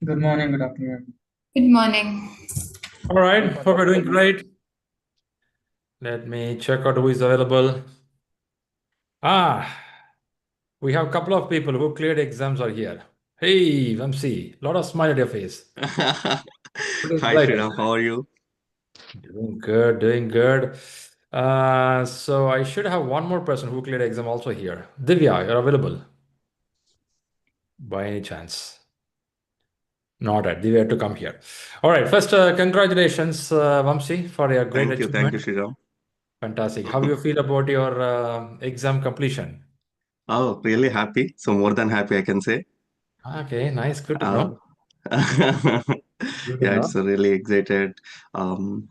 Good morning, good afternoon. Good morning. All right, hope you're doing great. Let me check out who is available. We have a couple of people who cleared exams are here. Hey, Vamsi, lot of smile at your face. Pretty Hi excited. Shriram, how are you? Doing good, doing good. So I should have one more person who cleared exam also here. Divya, you're available by any chance? Not at Divya to come here. All right, first, congratulations, Vamsi, for your great Thank you, achievement. Shriram. Fantastic. How you feel about your exam completion? Oh, really happy. So more than happy, I can say. Okay, nice. Good to Uh, know. Good to yeah, know. it's really excited. Um,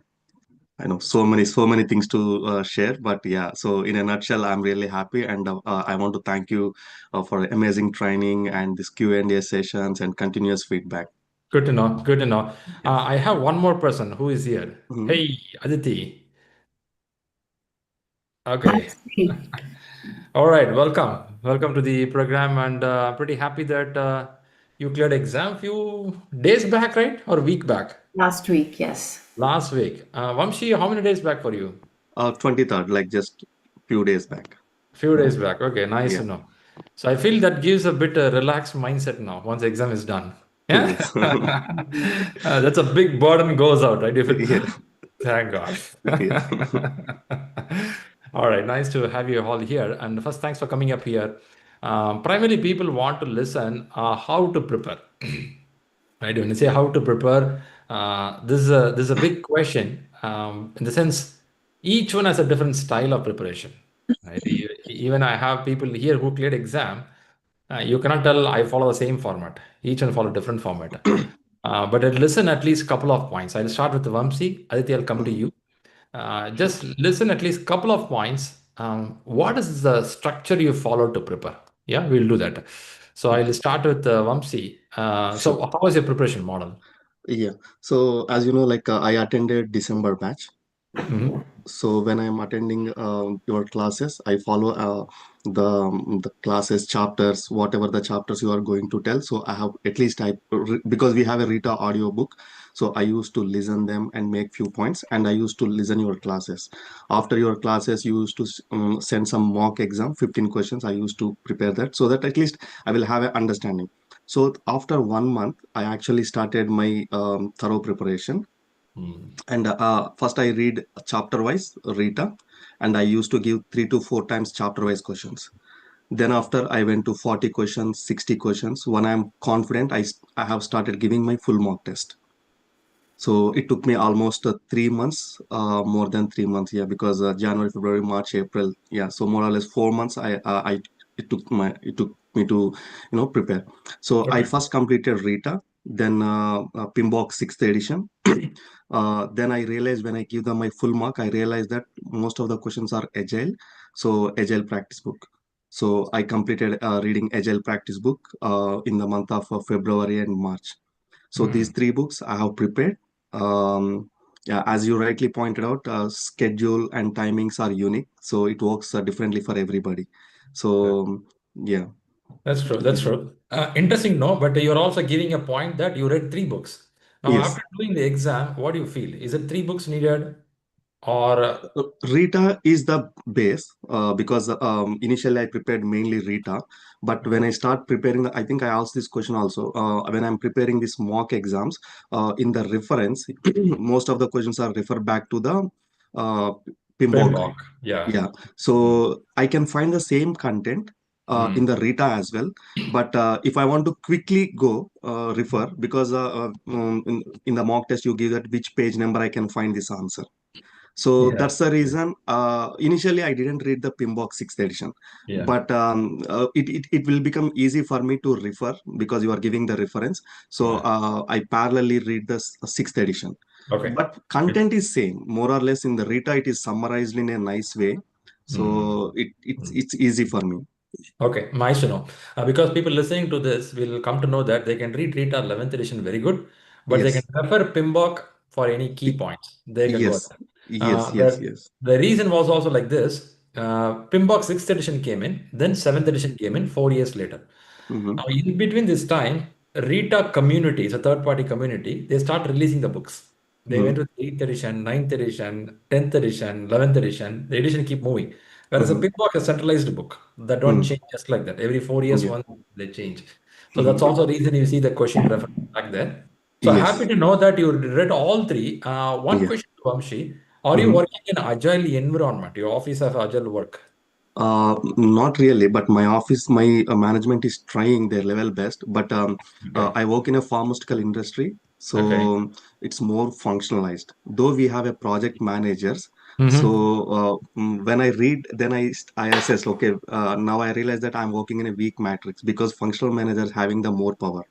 I know so many things to share, but yeah. So in a nutshell, I'm really happy, and I want to thank you for amazing training and this Q&A sessions and continuous feedback. Good to know. Good to know. Yes. I have one more person who is here. Mhm. Hey, Aditi. Okay. That's great. All right. Welcome. Welcome to the program, and pretty happy that you cleared exam few days back, right? Or week back? Last week, yes. Last week. Vamshi, how many days back for you? 23rd, like just few days back. Few days back. Okay, nice to Yeah. know. So I feel that gives a bit relaxed mindset now once the exam is done. Yeah. Yes. That's a big burden goes out, right? You feel, Yeah. thank God. Yes. All right, nice to have you all here. And first, thanks for coming up here. Primarily, people want to listen how to prepare. Right? When you say how to prepare, this is a big question. In the sense, each one has a different style of preparation. Right? Even I have people here who cleared exam. You cannot tell I follow the same format. Each one follow different format. But I'll listen at least couple of points. I'll start with Vamsi. Aditya, I'll come to Mhm. you. Just listen at least couple of points. What is the structure you follow to prepare? Yeah, we'll do that. So I'll start with Vamsi. So Sure. how was your preparation model? Yeah. So as you know, like I attended December batch. Mhm. So when I'm attending your classes, I follow the classes chapters, whatever the chapters you are going to tell. So I have at least because we have a Rita audio book, so I used to listen them and make few points, and I used to listen your classes. After your classes, you used to send some mock exam, 15 questions. I used to prepare that so that at least I will have an understanding. So after 1 month, I actually started my thorough preparation, Mm. and first I read chapter wise Rita, and I used to give 3 to 4 times chapter wise questions. Then after I went to 40 questions, 60 questions. When I'm confident, I have started giving my full mock test. So it took me almost 3 months, more than 3 months, yeah, because January, February, March, April, yeah. So more or less 4 months. I it took me to prepare. So I Okay. first completed Rita, then Pinbox sixth edition. Then I realized when I give them my full mark, I realized that most of the questions are Agile, so Agile practice book. So I completed reading Agile practice book in the month of February and March. So these Mm. three books I have prepared. Yeah, as you rightly pointed out, schedule and timings are unique, so it works differently for everybody. So yeah, That's true. That's true. Interesting, no? But you're also giving a point that you read three books. Now, yes. after doing the exam, what do you feel? Is it three books needed, or Rita is the base because initially I prepared mainly Rita, but when okay. I start preparing, I think I asked this question also. When I'm preparing these mock exams, in the reference, most of the questions are refer back to the uh, PMBOK. Framework? Yeah. Yeah, Mm. so I can find the same content in Mm. the Rita as well. But if I want to quickly go refer, because in the mock test you give that which page number I can find this answer. So Yeah. that's the reason. Initially, I didn't read the Pinbox sixth edition, Yeah. but it will become easy for me to refer because you are giving the reference. So Yeah. I parallelly read the sixth edition, Okay. but Good. content is same more or less. In the Rita, it is summarized in a nice way, Mm. so Mm. it's easy for me. Okay, nice to know. Because people listening to this will come to know that they can read Rita 11th edition very good, but they can Yes, refer PMBOK for any key Y- points. They can go yes, there. yes, yes, The, yes. the reason was also like this. PMBOK 6th edition came in, then 7th edition came in 4 years later. Mm-hmm. Now, in between this time, Rita community, it's a third-party community, they start releasing the books. They went Mm-hmm. with 8th edition, 9th edition, 10th edition, 11th edition. The edition keep moving. Whereas a Mm-hmm. big book is a centralized book that don't change just like that. Every 4 years, Yeah. once they change. So that's Mm-hmm. also the reason you see the question reference back there. So happy Yes. to know that you read all three. One Yeah. question to Vamshi. Are you Mm-hmm. working in agile environment? Your office of agile work? Not really, but my office, my management is trying their level best. But Okay. I work in a pharmaceutical industry, Okay. so it's more functionalized. Though we have a project managers, so Mm-hmm. when I read, then I assess. Okay, now I realize that I'm working in a weak matrix because functional managers having the more power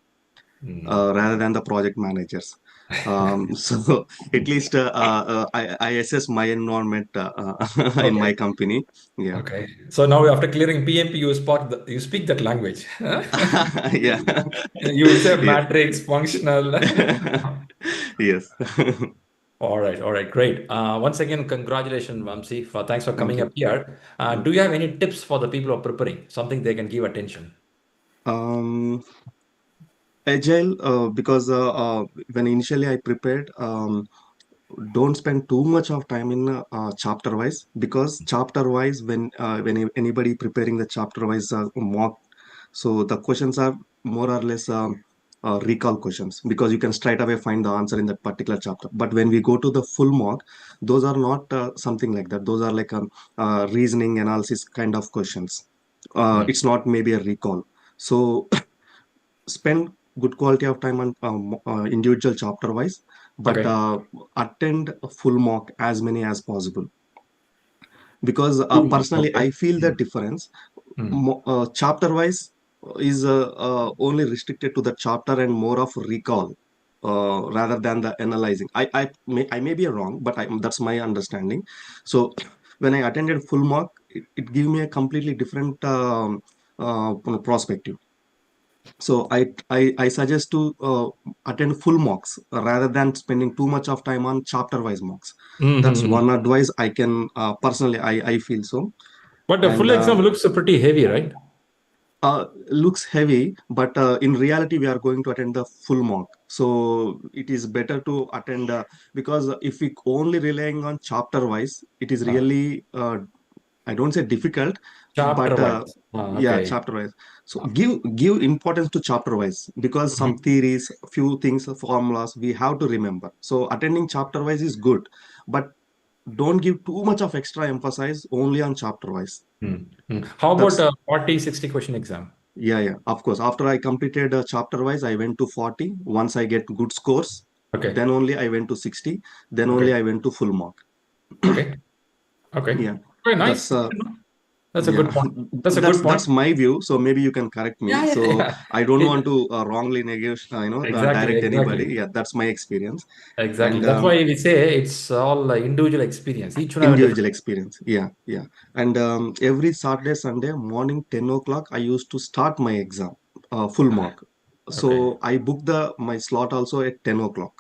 rather than the project managers. So at least I assess my environment in my Okay. company. Yeah. Okay. So now after clearing PMP, you speak that language. Yeah. You would say Yeah. matrix, functional. Yes. All right. All right. Great. Once again, congratulations, Vamsi. Thanks for Thank coming up you. here. Do you have any tips for the people who are preparing? Something they can give attention? Um, Agile, because when initially I prepared, don't spend too much of time in chapter wise, because chapter wise, when anybody preparing the chapter wise mock, so the questions are more or less recall questions, because you can straight away find the answer in that particular chapter. But when we go to the full mock, those are not something like that. Those are like reasoning analysis kind of questions. Hmm. It's not maybe a recall. So spend good quality of time on individual chapter wise, but Okay. attend a full mock as many as possible, because Ooh, personally okay. I feel the Hmm. difference. Hmm. Chapter wise is only restricted to the chapter and more of recall rather than the analyzing. I may be wrong, but that's my understanding. So when I attended full mock, it gave me a completely different perspective. So I suggest to attend full mocks rather than spending too much of time on chapter wise mocks. That's Mm-hmm. one advice I can personally I feel so. But the And full exam looks pretty heavy, right? looks heavy, but in reality we are going to attend the full mock. So it is better to attend because if we only relying on chapter wise, it is Ah, really I don't say difficult, chapter but wise. yeah, Okay. chapter wise. So give importance to chapter wise, because some Mhm. theories, few things, formulas we have to remember. So attending chapter wise is good, but don't give too much of extra emphasis only on chapter wise. Hmm. Hmm. How about That's a 40, 60 question exam? yeah, yeah. Of course, after I completed chapter wise, I went to 40. Once I get good scores, Okay. then only I went to 60. Then only Okay. I went to full mark. Okay. Okay. Yeah, Very nice. that's Good to know. That's a yeah, good point. That's a that's good that's point. my view. So maybe you can correct me. Yeah, yeah, So yeah. I don't It, want to wrongly negotiate, exactly, direct anybody. exactly. Yeah, that's my experience. Exactly. And That's why we say it's all individual experience. Each one have a different. individual experience. Yeah, yeah. And every Saturday, Sunday morning, 10 o'clock, I used to start my exam, full mark. Okay. So I booked the my slot also at 10 o'clock.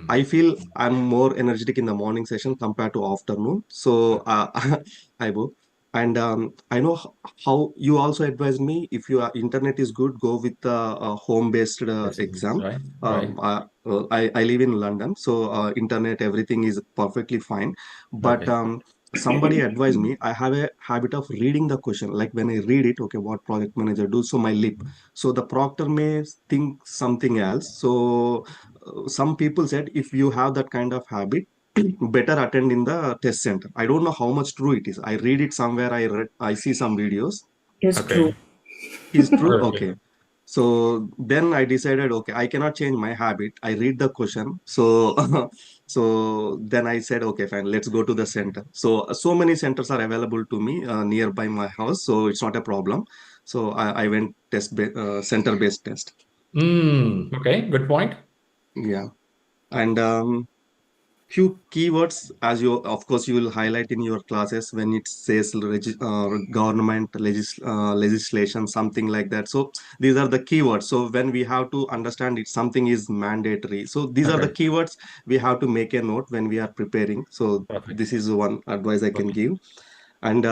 I Hmm. feel I'm more energetic in the morning session compared to afternoon. So I book. And I know how you also advise me, if your internet is good, go with the home-based Yes, yes, exam. right, right. I live in London, so internet, everything is perfectly fine. But Okay. somebody advised me, I have a habit of reading the question. Like when I read it, okay, what project manager do? So my lip. So the proctor may think something else. So some people said if you have that kind of habit, better attend in the test center. I don't know how much true it is. I read it somewhere. I see some videos. It's true. Okay. Is true? Okay. Okay. So then I decided, okay, I cannot change my habit. I read the question. So so then I said, okay, fine, let's go to the center. So many centers are available to me nearby my house, so it's not a problem. So I went center based test. Okay. Good point. Yeah. And few keywords, as you of course you will highlight in your classes when it says government legislation, something like that. So these are the keywords. So when we have to understand it, something is mandatory, so these are the Okay. keywords we have to make a note when we are preparing. So Perfect. this is one advice I can Okay. give. And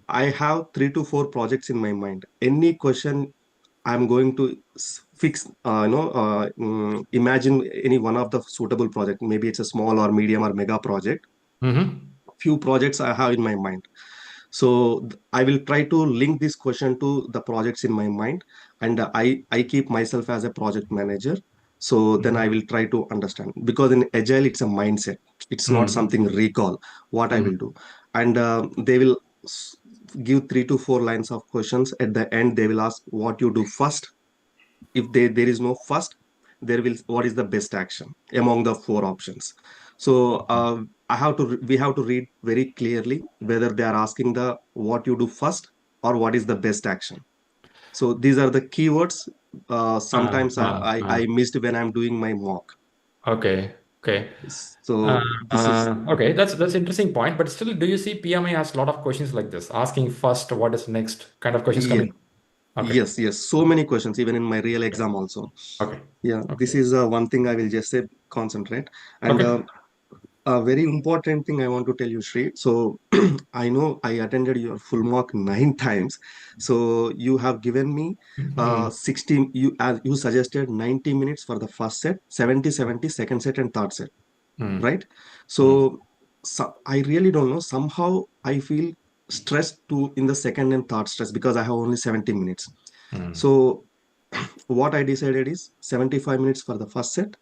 I have 3 to 4 projects in my mind. Any question I'm going to fix, imagine any one of the suitable project. Maybe it's a small or medium or mega project. Mm-hmm. Few projects I have in my mind. So I will try to link this question to the projects in my mind, and I keep myself as a project manager. So then I will try to understand, because in agile it's a mindset. It's not Mm-hmm. something recall what I Mm-hmm. will do, and they will s- give 3 to 4 lines of questions. At the end, they will ask what you do first. If there is no first, there will what is the best action among the 4 options. So we have to read very clearly whether they are asking the what you do first or what is the best action. So these are the keywords. Uh, Sometimes uh, uh, I missed when I'm doing my mock. okay. Okay. Uh, So this is, okay, that's interesting point. But still, do you see PMI has a lot of questions like this, asking first, what is next, kind of questions yeah, coming? Okay. yes, so many questions even in my real exam also. Okay. Yeah, this Okay. is one thing I will just say, concentrate. And Okay. a very important thing I want to tell you, Shri. So I know I attended your full mock 9 times. So you have given me Mm, 60, you as you suggested 90 minutes for the first set, 70, second set, and third set, mm, right? mm, So I really don't know. Somehow I feel stressed to in the second and third stress because I have only 70 minutes. mm, So what I decided is 75 minutes for the first set,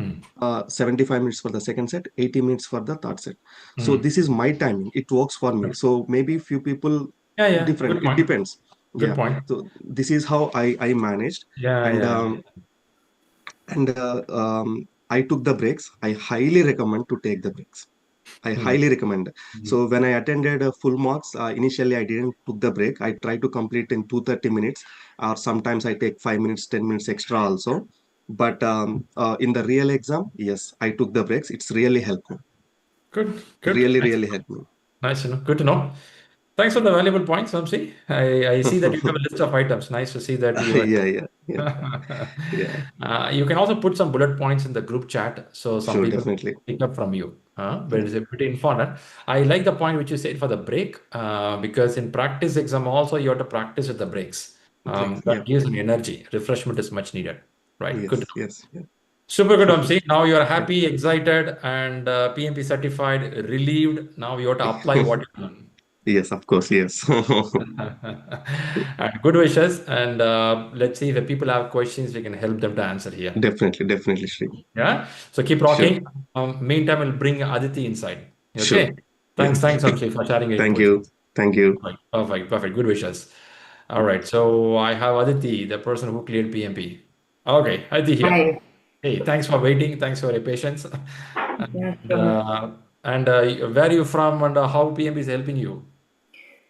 mm, 75 minutes for the second set, 80 minutes for the third set. So mm. this is my timing. It works for me. Good. So maybe few people Yeah, yeah. different. Good It point. depends. Good Yeah. point. So this is how I managed, Yeah, and yeah. I took the breaks. I highly recommend to take the breaks. I Mm, highly recommend. mm. So when I attended full marks, initially I didn't took the break. I try to complete in 230 minutes, or sometimes I take 5 minutes, 10 minutes extra also. But in the real exam, yes, I took the breaks. It's really helped me. Good, good. Really, Nice. really helped me. Nice to know. Good to know. Thanks for the valuable points, Vamsi. I see that you have a list of items. Nice to see that you Yeah, yeah, yeah, yeah. you can also put some bullet points in the group chat so some Sure, people definitely. pick up from you. But it's a pretty important. I like the point which you said for the break because in practice exam also you have to practice with the breaks. Breaks. That Yeah. gives an energy. Refreshment is much needed. Right. Good. Yes, yes, yeah. Super good, Vamsi. Now you are happy, excited, and PMP certified, relieved. Now you have to apply what you learn. Yes, of course, yes. And good wishes. And let's see if the people have questions, we can help them to answer here. Definitely, definitely, Shri. Yeah. So keep Sure, rocking. Meantime, we'll bring Aditi inside. sure. Okay. Yeah. Thanks, Vamsi, for sharing your Thank inputs. you. Thank you. Perfect, perfect, perfect. Good wishes. All right. So I have Aditi, the person who cleared PMP. Okay, Aditi here. Hi. Hey, thanks for waiting. Thanks for your patience. Yeah, And sure. where are you from and how PMP is helping you?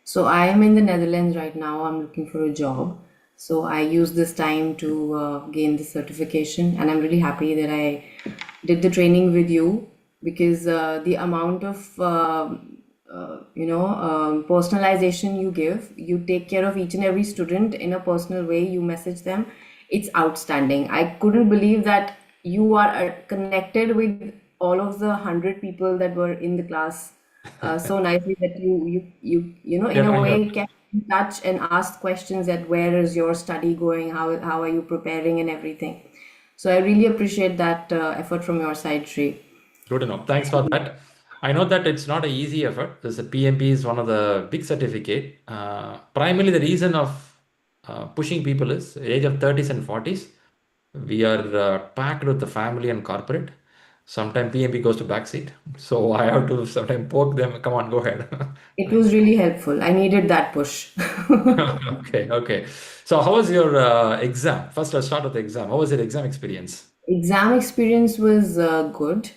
So I am in the Netherlands right now. I'm looking for a job. So I use this time to gain the certification, and I'm really happy that I did the training with you because the amount of personalization you give, you take care of each and every student in a personal way. You message them. It's outstanding. I couldn't believe that you are connected with all of the 100 people that were in the class so nicely that you know in Yeah, a thank you. way kept in touch and asked questions that where is your study going, how are you preparing and everything. So I really appreciate that effort from your side, Shri. Good to know. Thanks for that. I know that it's not an easy effort. This PMP is one of the big certificate. Primarily, the reason of pushing people is age of 30s and 40s. We are packed with the family and corporate. Sometimes PMP goes to backseat. So I have to sometimes poke them. Come on, go ahead. It was really helpful. I needed that push. Okay, okay. So how was your exam? First, let's start with the exam. How was your exam experience? Exam experience was good.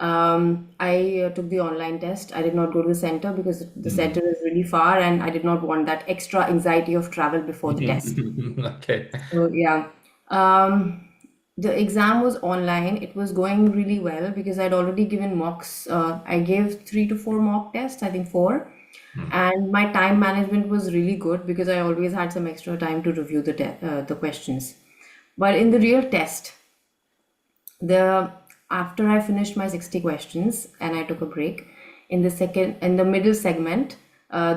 I took the online test. I did not go to the center because the Hmm. center is really far and I did not want that extra anxiety of travel before the test. Okay. So yeah, um, the exam was online. It was going really well because I'd already given mocks. I gave 3 to 4 mock tests, I think four, Hmm. and my time management was really good because I always had some extra time to review the questions. But in the real test, the after I finished my 60 questions and I took a break in the middle segment,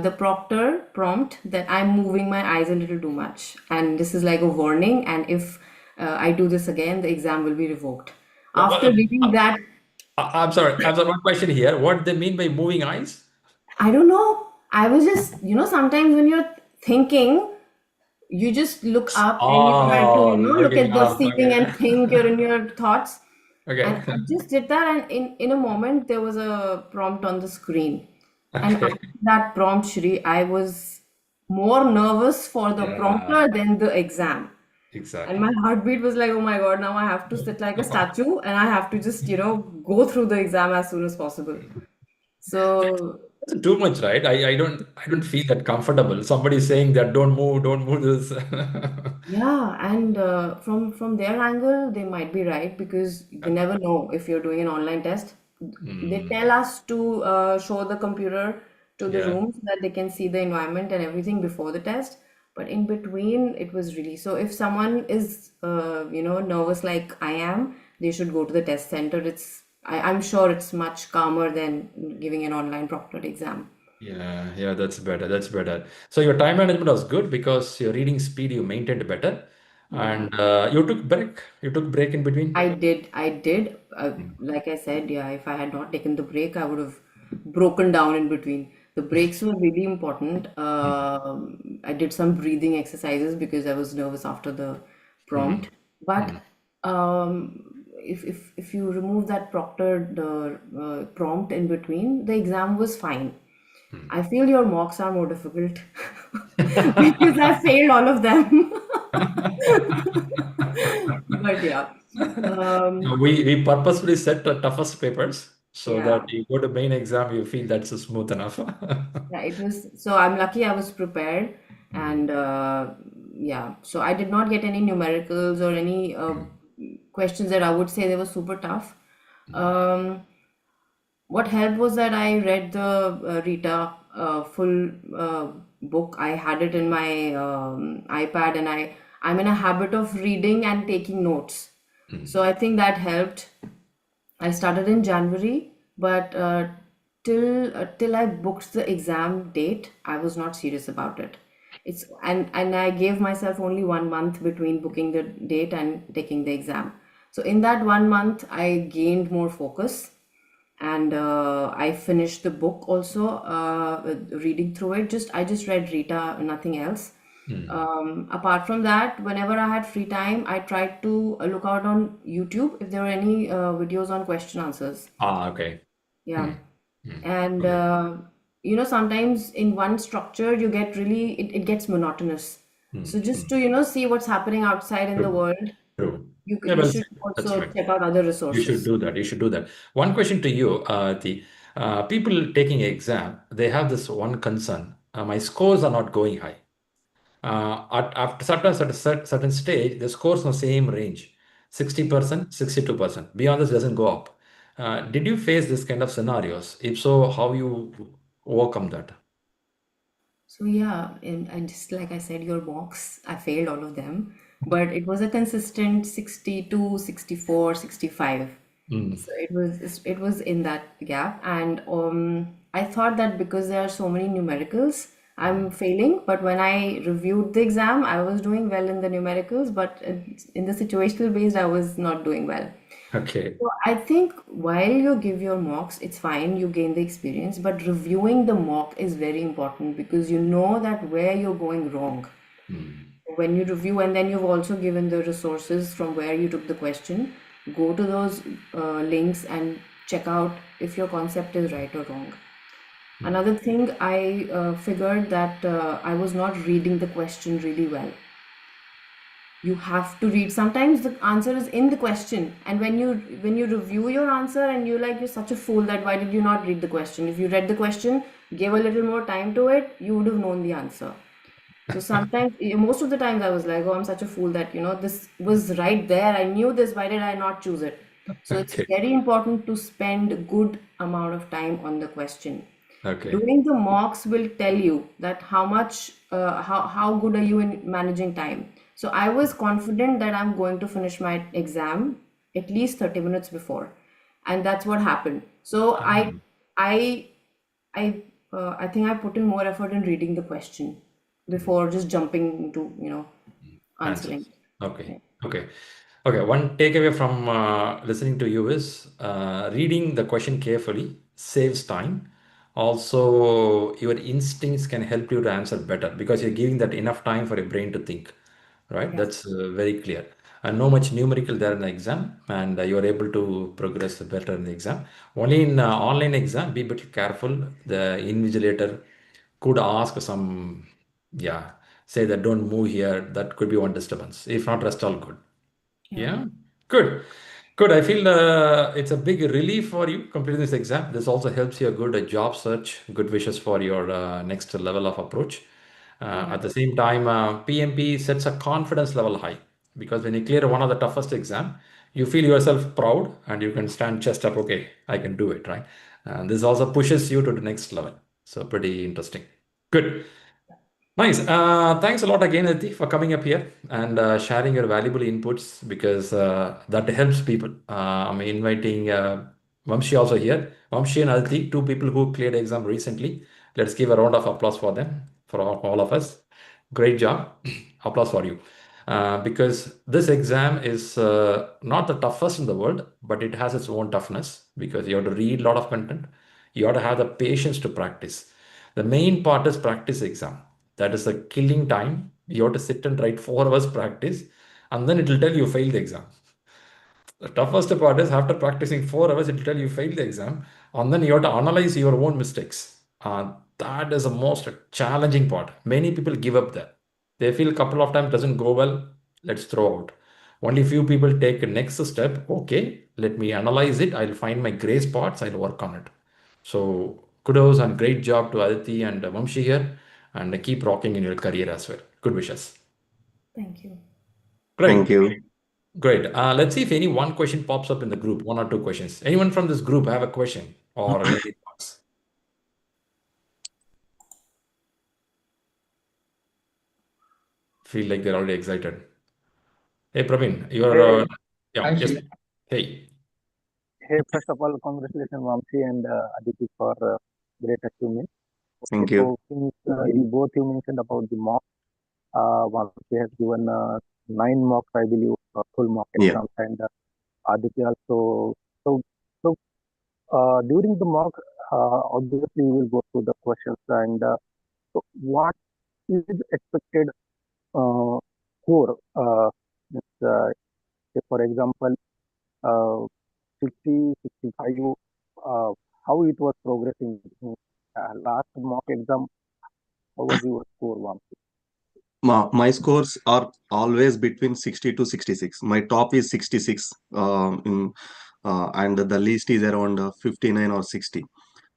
the proctor prompt that I'm moving my eyes a little too much, and this is like a warning. And if I do this again, the exam will be revoked. After reading that, I'm sorry. One question here. What they mean by moving eyes? I don't know. I was just, sometimes when you're thinking, you just look up and you try to, Oh, look looking at the up. ceiling and think you're in your thoughts. And Okay. I just did that, and in a moment, there was a prompt on the screen. And Okay. after that prompt, Shri, I was more nervous for the Yeah, prompter than the exam. And my exactly. heartbeat was like, oh my God, now I have to sit like a statue and I have to just, go through the exam as soon as possible. So It's too much, right? I don't feel that comfortable. Somebody saying that don't move this. yeah, and from their angle, they might be right because they never know if you're doing an online test. They tell Mm, us to show the computer to the yeah. room so that they can see the environment and everything before the test. But in between, it was really so. If someone is, nervous like I am, they should go to the test center. I'm sure it's much calmer than giving an online proctored exam. Yeah, that's better. That's better. So your time management was good because your reading speed you maintained better, Yeah. and you took break. You took break in between. I did. Like I said, yeah, if I had not taken the break, I would have broken down in between. The breaks were really important. Mm, I did some breathing exercises because I was nervous after the mm, prompt. But mm, if you remove that proctored prompt in between, the exam was fine. mm. I feel your mocks are more difficult because I failed all of them. But yeah. No, Um, we purposefully set the toughest papers so that yeah, you go to main exam, you feel that's smooth enough. yeah, it was so I'm lucky I was prepared, Mm, and yeah, so I did not get any numericals or any mm, questions that I would say they were super tough. mm, Um, what helped was that I read the Rita full book. I had it in my iPad, and I'm in a habit of reading and taking notes. So mm. I think that helped. I started in January, but till I booked the exam date, I was not serious about it. And I gave myself only 1 month between booking the date and taking the exam. So in that 1 month, I gained more focus, and I finished the book also, reading through it. I just read Rita, nothing else. Mm. Apart from that, whenever I had free time, I tried to look out on YouTube if there were any videos on question answers. Okay. Yeah. Mm, mm. And Okay. sometimes in one structure you get really it gets monotonous. So Mm, just mm. to see what's happening outside in the True. world, True. Yeah, you well should said. That's also right. check out other You should resources. do that. You should do that. One question to you, the people taking exam, they have this one concern. My scores are not going high. After certain stage, the scores in the same range, 60%, 62%. Beyond this doesn't go up. Did you face this kind of scenarios? If so, how you overcome that? So yeah, and just like I said, your mocks, I failed all of them, but it was a consistent 62, 64, 65. Mm, So it was in that gap, and I thought that because there are so many numericals, I'm mm. failing. But when I reviewed the exam, I was doing well in the numericals, but in the situational based, I was not doing well. Okay. So I think while you give your mocks, it's fine, you gain the experience, but reviewing the mock is very important because you know that where you're going wrong. Mm, When you review, and then you've also given the resources from where you took the question, go to those links and check out if your concept is right or wrong. mm. Another thing, I figured that I was not reading the question really well. You have to read. Sometimes the answer is in the question, and when you review your answer and you're such a fool that why did you not read the question? If you read the question, gave a little more time to it, you would have known the answer. So sometimes, most of the times, I was like, oh, I'm such a fool that, this was right there. I knew this. Why did I not choose it? So it's Okay. very important to spend a good amount of time on the question. Okay. Doing the mocks will tell you that how good are you in managing time. So I was confident that I'm going to finish my exam at least 30 minutes before, and that's what happened. So I Mm, I I I think I put in more effort in reading the question before just jumping into, answering. Answers. Okay. Yeah. Okay. Okay. One takeaway from listening to you is reading the question carefully saves time. Also, your instincts can help you to answer better because you're giving that enough time for your brain to think, right? Yeah. That's very clear. And no much numerical there in the exam, and you are able to progress better in the exam. Only in online exam, be a bit careful. The invigilator could ask some, yeah, say that don't move here. That could be one disturbance. If not, rest all good. Yeah. Yeah, good. Good. I feel it's a big relief for you completing this exam. This also helps you a good job search. Good wishes for your next level of approach. Yeah. At the same time, PMP sets a confidence level high because when you clear one of the toughest exam, you feel yourself proud and you can stand chest up. Okay, I can do it, right? And this also pushes you to the next level. So pretty interesting. Good. Nice. Thanks a lot again, Aditi, for coming up here and sharing your valuable inputs because that helps people. I'm inviting Vamshi also here. Vamshi and Aditi, two people who cleared exam recently. Let's give a round of applause for them, for all of us. Great job. Applause for you. Because this exam is not the toughest in the world, but it has its own toughness because you have to read a lot of content. You have to have the patience to practice. The main part is practice exam. That is the killing time. You have to sit and write 4 hours practice, and then it will tell you failed the exam. The toughest part is after practicing 4 hours, it will tell you failed the exam, and then you have to analyze your own mistakes. That is the most challenging part. Many people give up there. They feel a couple of times doesn't go well, let's throw out. Only few people take a next step. Okay, let me analyze it. I'll find my gray spots. I'll work on it. So kudos and great job to Aditi and Vamshi here, and keep rocking in your career as well. Good wishes. Thank you. Thank Great. you. Great. Let's see if any one question pops up in the group, one or two questions. Anyone from this group have a question or any thoughts? Feel like they're already excited. Hey, Praveen, you're, Hey, yeah, hi yes. Shri. Hey, Hey, first of all, congratulations, Vamsi and Aditi for great achievement. Okay, Thank you. so since you mentioned about the mock, Vamsi has given 9 mocks, I believe, full mock Yeah. exams, and Aditi also. So, during the mock, obviously, we will go through the questions, and so what is expected uh, score? Means, say for example, uh, 60, 65, uh, how it was progressing. Last mock exam, how was your score, Vamsi? My scores are always between 60 to 66. My top is 66, and the least is around 59 or 60.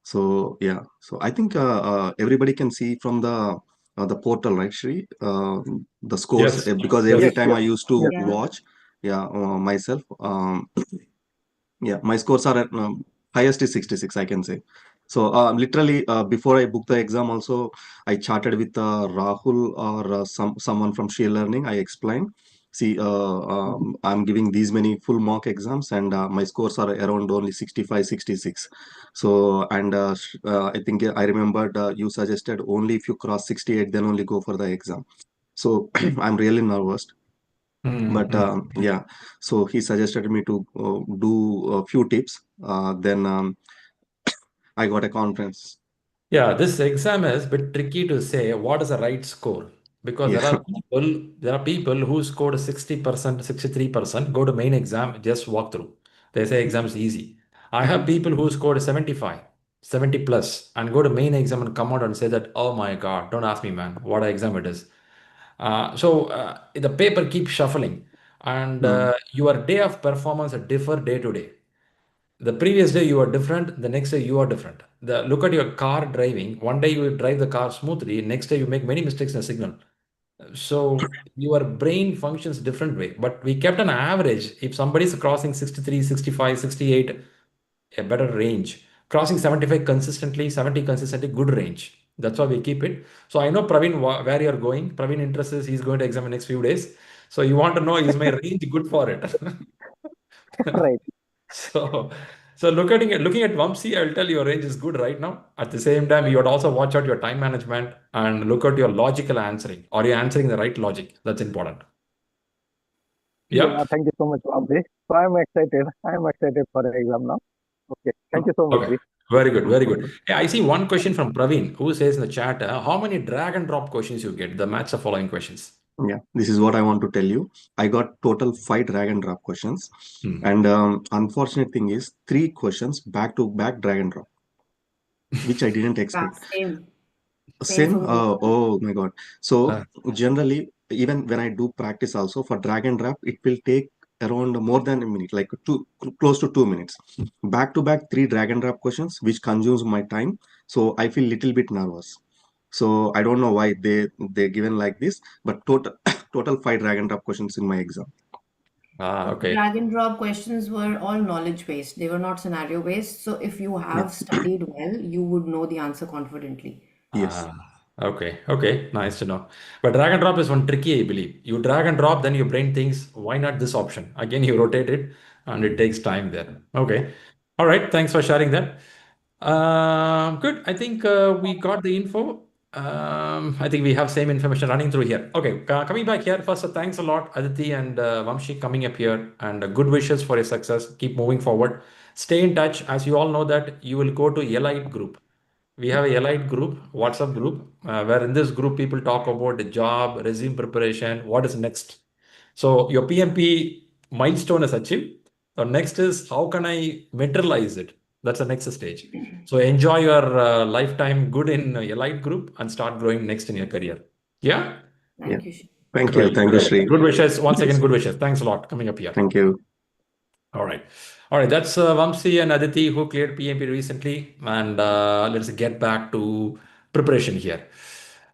So yeah, so I think everybody can see from the portal, right, Shri? The scores yes, because every Yes, yes. time yes, I used to yes. Yeah. watch, yeah, myself. Yeah, my scores are at highest is 66, I can say. So literally before I booked the exam, also I chatted with Rahul or someone from ShriLearning. I explained, see, Mhm. I'm giving these many full mock exams, and my scores are around only 65, 66. So and I think I remembered you suggested only if you cross 68, then only go for the exam. So I'm really nervous, but Mm-hmm. yeah, so he suggested me to do a few tips, then I got a conference. Yeah, this exam is a bit tricky to say what is the right score because Yeah. there are people who scored 60%, 63%, go to main exam, just walk through. They say exam is easy. I have people who scored 75, 70 plus, and go to main exam and come out and say that, oh my God, don't ask me, man, what exam it is. So the paper keeps shuffling, and Mm, your day of performance differ day to day. The previous day you are different, the next day you are different. Look at your car driving. One day you drive the car smoothly, next day you make many mistakes in the signal. So your brain functions different way. But we kept an average. If somebody is crossing 63, 65, 68, a better range. Crossing 75 consistently, 70 consistently, good range. That's why we keep it. So I know Praveen where you're going. Praveen interest is he's going to examine next few days. So you want to know is my range good for it? Right. So, So looking at Vamsi, I'll tell your range is good right now. At the same time, you would also watch out your time management and look at your logical answering. Are you answering the right logic? That's important. Yeah, Yeah. thank you so much, Abhi. So I'm excited. I'm excited for the exam now. Okay, thank you so much, Okay. Abhi. Very good. Very good. Hey, I see one question from Praveen who says in the chat, how many drag and drop questions you get? The match the following questions. Yeah, this is what I want to tell you. I got total 5 drag and drop questions, Hmm. and unfortunate thing is 3 questions back to back drag and drop, which I didn't Yeah, expect. same for Same. me. Oh my God. So Uh, generally, even when I do practice also for drag and drop, it will take around more than a minute, like close to 2 minutes. Back to back 3 drag and drop questions, which consumes my time. So I feel little bit nervous. So I don't know why they given like this, but total total 5 drag and drop questions in my exam. okay. Drag and drop questions were all knowledge based. They were not scenario based. So if you Yeah. have studied well, you would know the answer confidently. Yes. Ah, okay. Okay. Nice to know. But drag and drop is one tricky, I believe. You drag and drop, then your brain thinks, why not this option? Again, you rotate it and it takes time there. Okay. All right. Thanks for sharing that. Good. I think we got the info. I think we have same information running through here. Okay. Coming back here, first, thanks a lot, Aditi and Vamshi coming up here and good wishes for your success. Keep moving forward. Stay in touch. As you all know that you will go to Elite group. We have a Elite group, WhatsApp group, where in this group people talk about the job, resume preparation, what is next. So your PMP milestone is achieved. So next is how can I materialize it? That's the next stage. So enjoy your lifetime good in Elite group and start growing next in your career. Yeah? Yeah. Thank you. Thank you. Great. Thank you, Shri. Good wishes. Once again, good wishes. Thanks a lot coming up here. Thank you. All right. All right. That's Vamsi and Aditi who cleared PMP recently. And let's get back to preparation here.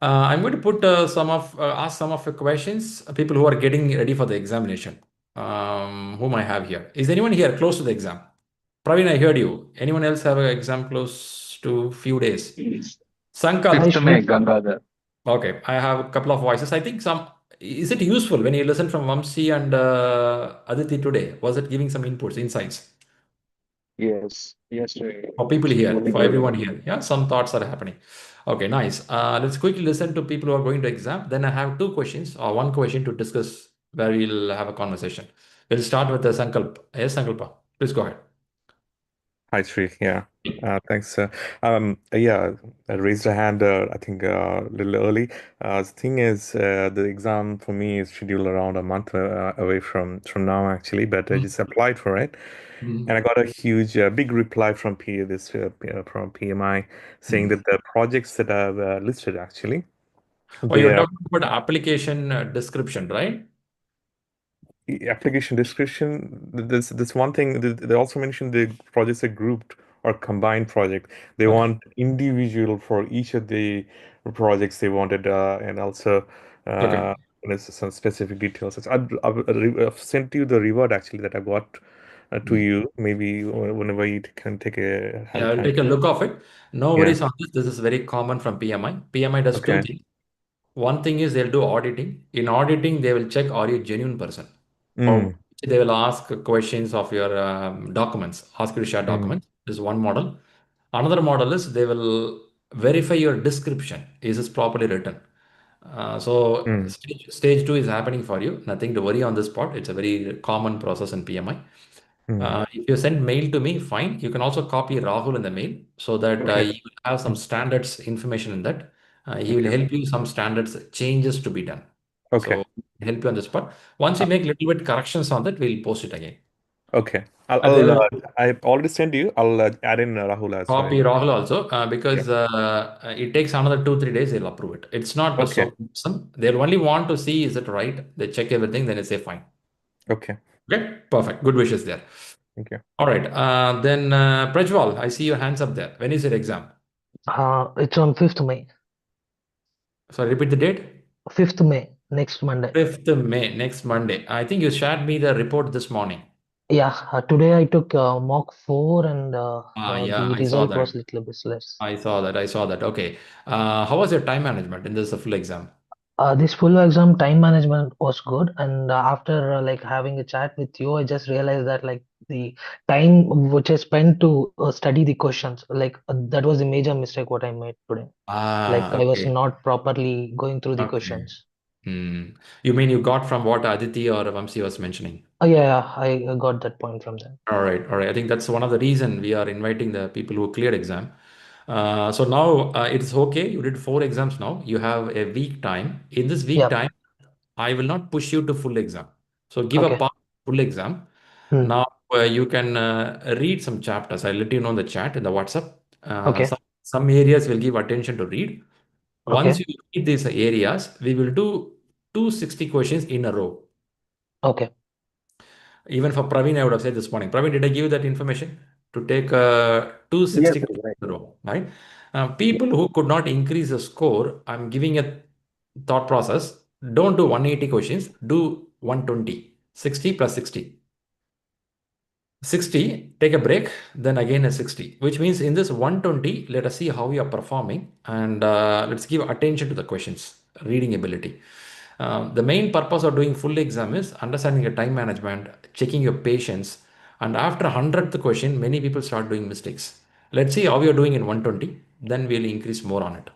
I'm going to put ask some of the questions, people who are getting ready for the examination, whom I have here. Is anyone here close to the exam? Praveen, I heard you. Anyone else have an exam close to few days? Sankalp. 5th May, Gangadhar. Okay, I have a couple of voices. I think some. Is it useful when you listen from Vamsi and Aditi today? Was it giving some inputs, insights Yes, yes, for people here, really for good. everyone here? Yeah, some thoughts are happening. Okay, nice. Let's quickly listen to people who are going to exam. Then I have two questions or one question to discuss where we'll have a conversation. We'll start with the Sankalp. Yes, Sankalpa, please go ahead. Hi, Shri. Yeah. Thanks. Yeah, I raised a hand, I think a little early. The thing is, the exam for me is scheduled around a month away from now, actually, but I just applied for it. Mhm. And I got a huge, big reply from from PMI saying Mhm. that the projects that I've listed, actually, Oh, they you're are talking about application description, right? application description. This one thing they also mentioned the projects are grouped or combined project. They Okay. want individual for each of the projects they wanted, and also Okay. uh, some specific details. I've sent you the reward actually that I got to Mhm. you. Maybe whenever you can have Yeah, a I'll time. take a look of it. No Yeah. worries on this. This is very common from PMI. PMI does two Okay. things. One thing is they'll do auditing. In auditing, they will check are you a genuine person. For Mm, which they will ask questions of your documents, ask you to share mm, documents. This is one model. Another model is they will verify your description. Is this properly written? So mm. stage two is happening for you. Nothing to worry on this part. It's a very common process in PMI. Mm. If you send mail to me, fine. You can also copy Rahul in the mail so that Okay. you will have some standards information in that. He will Okay. help you some standards changes to be done. Okay. So help you on this part. Once you make little bit corrections on that, we'll post it again. Okay. And they will I've already sent you. I'll add in Rahul as well. copy Rahul also Yeah. because it takes another 2 3 days. They'll approve it. It's not Okay. so awesome. They'll only want to see is it right. They check everything, then they say fine. Okay. Okay, perfect. Good wishes there. Thank you. All right. Then Prajwal, I see your hands up there. When is your exam? It's on 5th May. Sorry, repeat the date. 5th May, next Monday. 5th May, next Monday. I think you shared me the report this morning. Yeah, today I took mock 4 and Yeah, the I saw result that. was little bit less. I saw that. I saw that. Okay. How was your time management in this full exam? This full exam time management was good, and after like having a chat with you, I just realized that like the time which I spent to study the questions. Like that was the major mistake what I made today. Like I was Okay. not properly going through the Okay. questions. You mean you got from what Aditi or Vamsi was mentioning? Oh yeah, I got that point from them. All right, all right. I think that's one of the reason we are inviting the people who cleared exam. So now it's okay. You did 4 exams now. You have a week time. In this week Yeah. time, I will not push you to full exam. So give a Okay. part full exam. Hmm. Now you can read some chapters. I'll let you know in the chat in the WhatsApp. Okay. Some areas will give attention to read. Once Okay. you read these areas, we will do 260 questions in a row. Okay. Even for Praveen, I would have said this morning. Praveen, did I give you that information to take Yes, 260 right. in a row, right? People who could not increase the score, I'm giving a thought process. Don't do 180 questions, do 120. 60 plus 60. 60, take a break, then again a 60, which means in this 120, let us see how we are performing and let's give attention to the questions, reading ability. The main purpose of doing full exam is understanding your time management, checking your patience, and after 100th question, many people start doing mistakes. Let's see how we are doing in 120, then we'll increase more on it.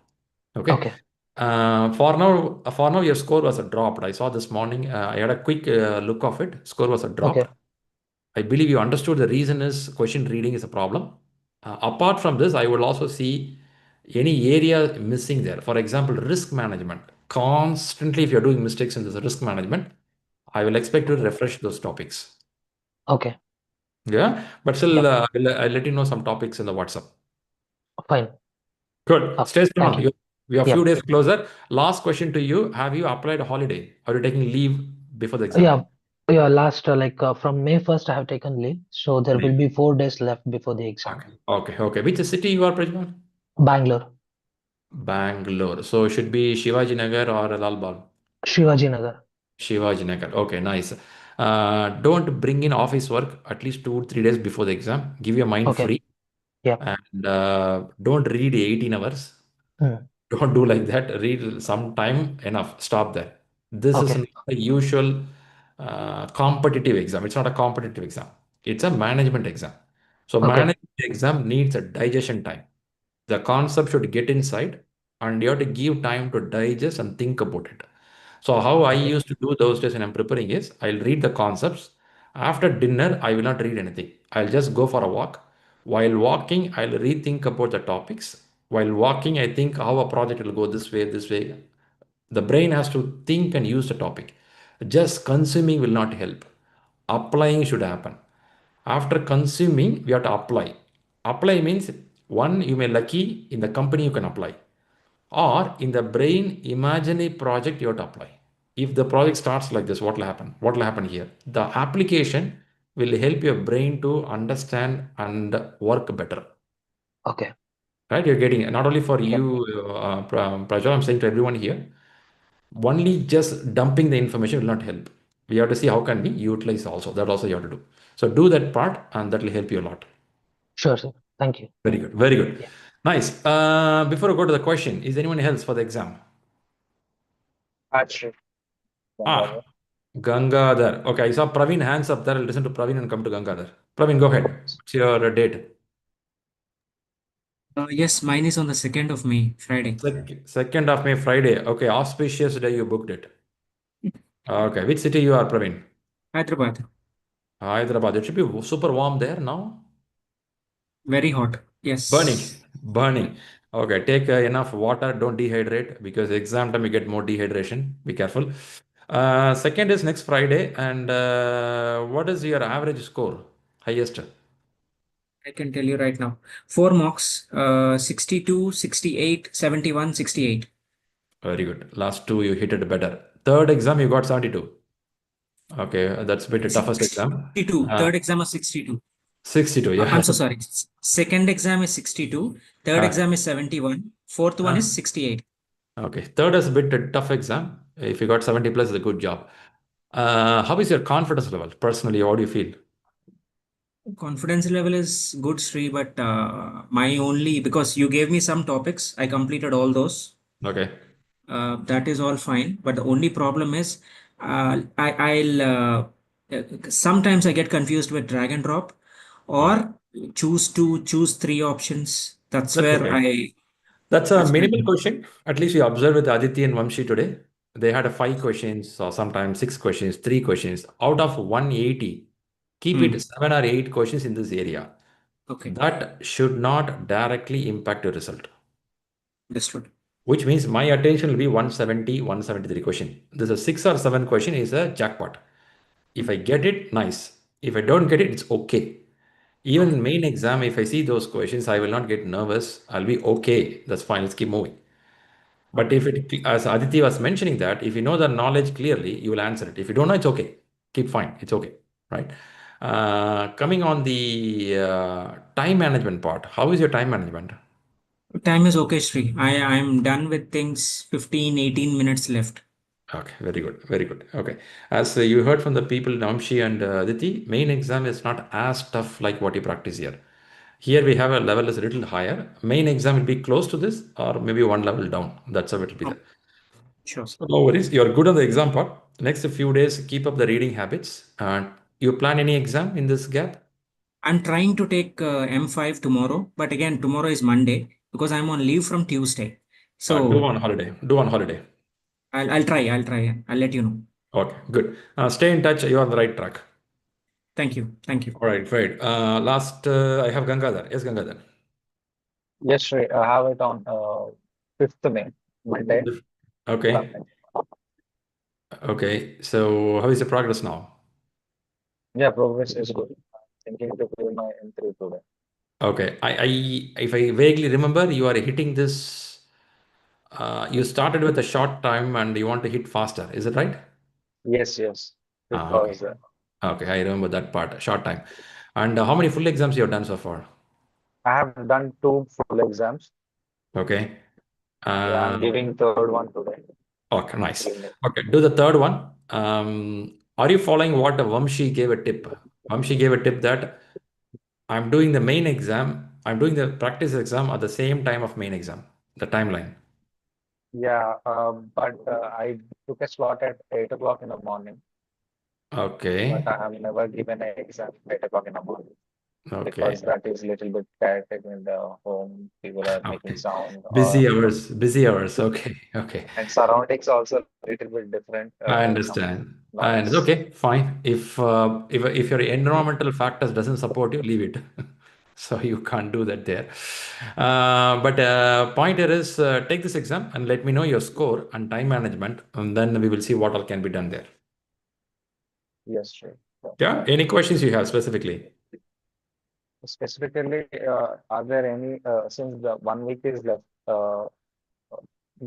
Okay. Okay. For now, your score was a dropped. I saw this morning. I had a quick look of it. Score was a dropped. Okay. I believe you understood the reason is question reading is a problem. Apart from this, I will also see any area missing there. For example, risk management. Constantly, if you're doing mistakes in this risk management, I will expect you to refresh those topics. Okay. Yeah, but still, Yep. I'll let you know some topics in the WhatsApp. Fine. Good. Stay Thank strong. you. We are a few Yep. days closer. Last question to you. Have you applied a holiday? Are you taking leave before the exam? Yeah. Yeah. Last from May 1st, I have taken leave, so there will be 4 days left before the exam. Okay. Which city you are, Prajmal? Bangalore, Bangalore. So it should be Shivaji Nagar or Lal Bagh? Shivaji Nagar. Shivaji Nagar. Okay, nice. Don't bring in office work at least 2 3 days before the exam. Give your mind Okay. free Yep. and don't read 18 hours. Hmm. Don't do like that. Read some time enough. Stop there. This is Okay. not a usual competitive exam. It's not a competitive exam. It's a management exam. So Okay. management exam needs a digestion time. The concept should get inside and you have to give time to digest and think about it. So how I Okay. used to do those days when I'm preparing is I'll read the concepts. After dinner, I will not read anything. I'll just go for a walk. While walking, I'll rethink about the topics. While walking, I think how a project will go this way, this way. The brain has to think and use the topic. Just consuming will not help. Applying should happen. After consuming, we have to apply. Apply means one, you may lucky in the company you can apply. Or in the brain, imagine a project you have to apply. If the project starts like this, what will happen? What will happen here? The application will help your brain to understand and work better. Okay. Right? You're getting it. Not only for Yep. you, Prajwal, I'm saying to everyone here, only just dumping the information will not help. We have to see how can we utilize also. That also you have to do. So do that part and that will help you a lot. Sure, sir. Thank you. Very good. Very good. Yeah. Nice. Before I go to the question, is anyone else for the exam? Actually, Ah, Gangadhar. Okay, I saw Praveen hands up there. I'll listen to Praveen and come to Gangadhar. Praveen, go ahead. What's your date? Yes, mine is on the 2nd of May, Friday. 2nd of May, Friday. Okay, auspicious day you booked it. Okay, which city you are, Praveen? Hyderabad. Hyderabad. It should be super warm there now. Very hot. Burning, Yes. burning. Okay, take enough water. Don't dehydrate because exam time you get more dehydration. Be careful. Second is next Friday. And what is your average score? Highest? I can tell you right now. 4 mocks, 62, 68, 71, 68. Very good. Last two you hit it better. Third exam you got 72. Okay, that's a bit the toughest exam. 62. Third exam was 62. 62, I'm yeah. so sorry. Second exam is 62. Third exam is 71. Fourth one is 68. Okay, third is a bit a tough exam. If you got 70 plus, it's a good job. How is your confidence level? Personally, how do you feel? Confidence level is good, Sri, but my only, because you gave me some topics, I completed all those. Okay. That is all fine. But the only problem is, I'll sometimes I get confused with drag and drop or choose three options. That's That's where okay. That's a that's where minimal question. At least we observed with Aditi and Vamshi today. They had a 5 questions or sometimes 6 questions, 3 questions. Out of 180, keep it 7 or 8 questions in this area. Okay, That should not directly impact your result, understood. which means my attention will be 170, 173 question. This is a 6 or 7 question is a jackpot. If I get it, nice. If I don't get it, it's okay. Even Okay. in main exam, if I see those questions, I will not get nervous. I'll be okay. That's fine. Let's keep moving. But if it, as Aditi was mentioning that, if you know the knowledge clearly, you will answer it. If you don't know, it's okay. Keep fine. It's okay. Right. Coming on the time management part, how is your time management? Time is okay, Shri. I'm done with things 15, 18 minutes left. Okay, very good, very good. Okay, as you heard from the people, Namshi and Aditi, main exam is not as tough like what you practice here. Here we have a level is a little higher. Main exam will be close to this or maybe one level down. That's how it will be Oh, there. sure. So no worries. You're good on the exam part. Next few days, keep up the reading habits. And you plan any exam in this gap? I'm trying to take M5 tomorrow, but again, tomorrow is Monday because I'm on leave from Tuesday. Do So on holiday. Do on holiday. I'll try. I'll try. I'll let you know. Okay, good. Stay in touch. You're on the right track. Thank you. Thank you. All right, great. Last, I have Gangadhar. Yes, Gangadhar. Yes, Shri, I have it on 5th May, Monday. Okay. Okay. So how is the progress now? Yeah, progress is good. Thinking to clear my M3 today. Okay. If I vaguely remember, you are hitting this. You started with a short time and you want to hit faster. Is it right? Yes, yes. Okay. Because Okay. I remember that part. Short time. And how many full exams you have done so far? I have done 2 full exams. Okay. Yeah, I'm Uh, giving third one today. okay. Nice. Evening. Okay. Do the third one. Are you following what Vamshi gave a tip? Vamshi gave a tip that I'm doing the main exam. I'm doing the practice exam at the same time of main exam, the timeline. Yeah, but I took a slot at 8 o'clock in the morning, but Okay. I have never given an exam at 8 o'clock in the morning Okay. because that is little bit chaotic in the home. People are making Okay. sound Busy or hours. Busy hours. Okay. Okay. and surroundings also a little bit different. I Some understand. And it's noise. okay. Fine. If your environmental factors doesn't support you, leave it. So you can't do that there. But point here is take this exam and let me know your score and time management, and then we will see what all can be done there. Yes, sure. Yeah. Any questions you have specifically? Specifically, are there any, since the 1 week is left,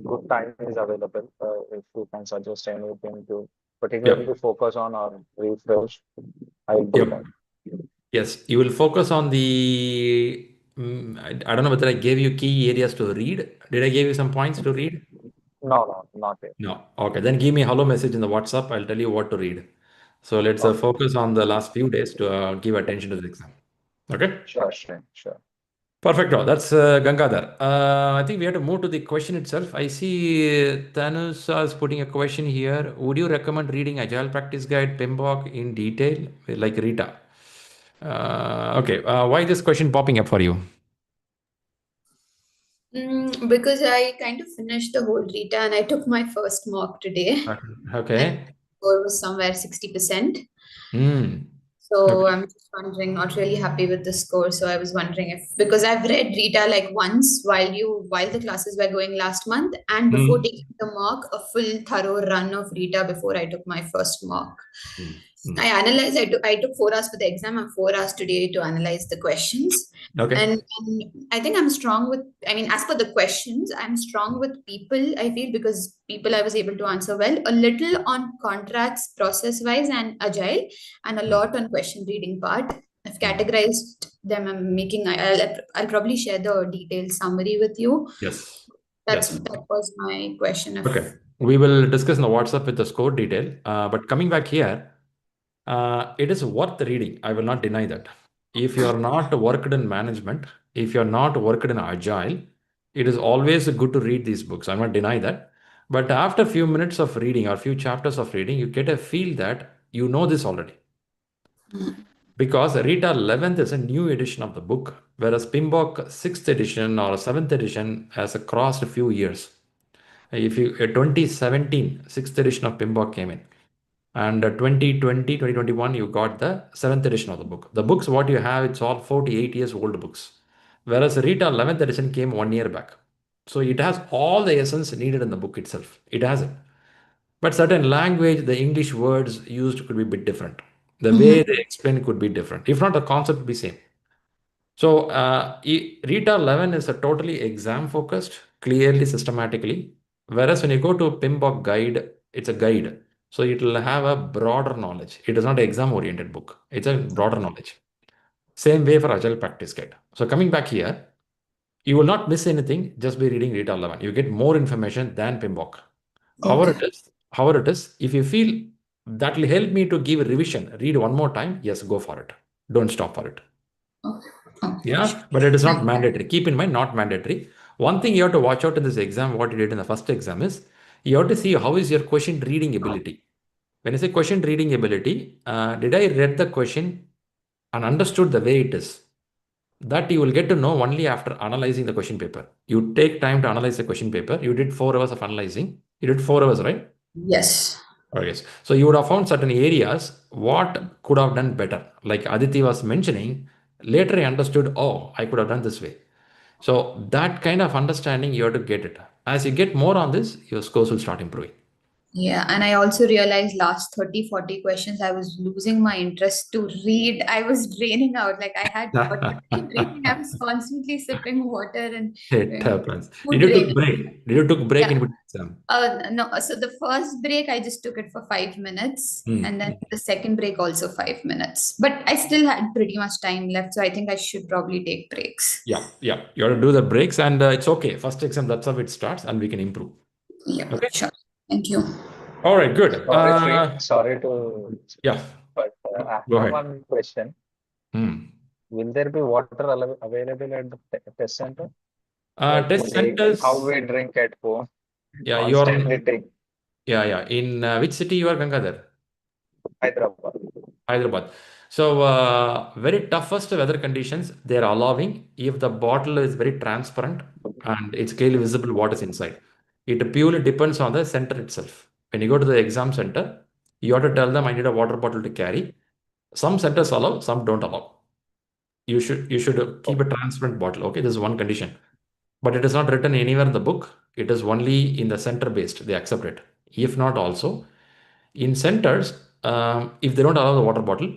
good time is available, if you can suggest anything to Yep. particularly focus on or refresh, I'll do Yep. that. Yes. You will focus on the. I don't know whether I gave you key areas to read. Did I give you some points to read? No, no, not yet. No. Okay. Then give me a hello message in the WhatsApp. I'll tell you what to read. So let's Okay, focus on the last few days to give attention to the exam. Okay. sure, sure, sure. Perfecto. That's Gangadhar. I think we have to move to the question itself. I see Thanush is putting a question here. Would you recommend reading Agile Practice Guide PMBOK in detail, like Rita? Okay. Why this question popping up for you? Because I kind of finished the whole Rita and I took my first mock today. And Okay. score was somewhere 60%. Hmm. So Okay. I'm just wondering, not really happy with the score. So I was wondering if, because I've read Rita like once while the classes were going last month, and before Hmm. taking the mock, a full thorough run of Rita before I took my first mock. Hmm. Hmm. I analyzed. I took 4 hours for the exam and 4 hours today to analyze the questions. Okay. And I think I'm strong with. I mean, as per the questions, I'm strong with people. I feel because people I was able to answer well. A little on contracts, process wise, and agile, and a Hmm. lot on question reading part. I've Hmm. categorized them. I'm making. I'll probably share the detailed summary with you. Yes. Yes. That was my question. Okay. If We will discuss in the WhatsApp with the score detail. But coming back here, it is worth reading. I will not deny that. If you are not worked in management, if you are not worked in agile, it is always good to read these books. I will not deny that. But after a few minutes of reading or few chapters of reading, you get a feel that you know this already. Because Rita 11th is a new edition of the book, whereas PMBOK 6th edition or 7th edition has crossed a few years. If you 2017 6th edition of PMBOK came in, and 2020 2021 you got the 7th edition of the book. The books what you have, it's all 48 years old books, whereas Rita 11th edition came 1 year back. So it has all the essence needed in the book itself. It has it. But certain language, the English words used could be a bit different. The way they explain could be different. If not, the concept would be same. So Rita 11 is a totally exam focused, clearly systematically. Whereas when you go to PMBOK guide, it's a guide. So it will have a broader knowledge. It is not an exam oriented book. It's a broader knowledge. Same way for Agile practice guide. So coming back here, you will not miss anything just by reading Rita 11. You get more information than PMBOK. However it is, if you feel that will help me to give a revision, read one more time, yes, go for it. Don't stop for it. Yeah, but it is not mandatory. Keep in mind, not mandatory. One thing you have to watch out in this exam, what you did in the first exam is, you have to see how is your question reading ability. When I say question reading ability, did I read the question and understood the way it is? That you will get to know only after analyzing the question paper. You take time to analyze the question paper. You did 4 hours of analyzing. You did 4 hours, right? Yes. Oh, yes. So you would have found certain areas what could have done better. Like Aditi was mentioning, later I understood, oh, I could have done this way. So that kind of understanding, you have to get it. As you get more on this, your scores will start improving. Yeah, and I also realized last 30, 40 questions, I was losing my interest to read. I was draining out. Like I had difficulty breathing. I was constantly sipping water and It happens. food Did you draining. took break? Did you took break in Yeah. between exam? No, so the first break I just took it for 5 minutes, and then the second break also 5 minutes. But I still had pretty much time left, so I think I should probably take breaks. Yeah. You have to do the breaks, and it's okay. First exam, that's how it starts, and we can improve. Yeah, Okay. sure. Thank you. All right, good. Sorry to, Yeah, but I go have ahead. one question. Will there be water available at the test center? Test centers. How we drink at home? Yeah, you are. Constantly take Yeah. In which city you are, Gangadhar? Hyderabad. Hyderabad. So very toughest weather conditions they are allowing if the bottle is very transparent and it's clearly visible what is inside. It purely depends on the center itself. When you go to the exam center, you have to tell them I need a water bottle to carry. Some centers allow, some don't allow. You should keep a transparent bottle. Okay, this is one condition. But it is not written anywhere in the book. It is only in the center based. They accept it. If not also, in centers, if they don't allow the water bottle,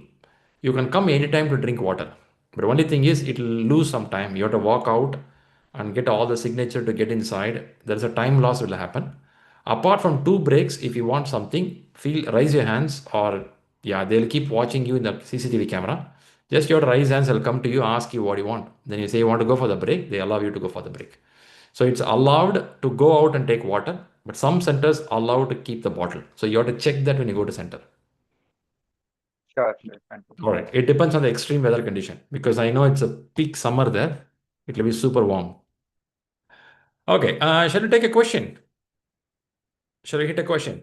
you can come anytime to drink water. But only thing is, it will lose some time. You have to walk out and get all the signature to get inside. There is a time loss will happen. Apart from 2 breaks, if you want something, raise your hands, or yeah, they'll keep watching you in the CCTV camera. Just your raise hands, they'll come to you, ask you what you want. Then you say you want to go for the break, they allow you to go for the break. So it's allowed to go out and take water, but some centers allow to keep the bottle. So you have to check that when you go to center. Sure. All right. It depends on the extreme weather condition, because I know it's a peak summer there. It will be super warm. Okay. Shall we take a question? Shall we hit a question?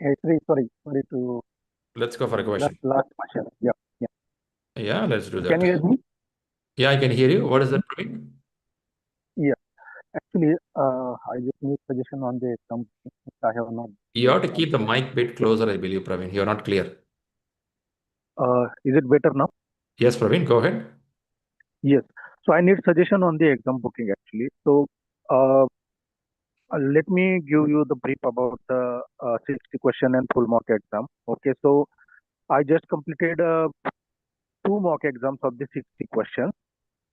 Sorry to. Let's go for a question. Last question. Yeah. Yeah, let's do that. Can you hear me? Yeah, I can hear you. What is that, Praveen? Yeah. Actually, I just need suggestion on the exam. I have not. You have to keep the mic bit closer, I believe, Praveen. You're not clear. Is it better now? Yes, Praveen, go ahead. Yes. So I need suggestion on the exam booking actually. So let me give you the brief about the 60 question and full mock exam. Okay. So I just completed 2 mock exams of the 60 questions,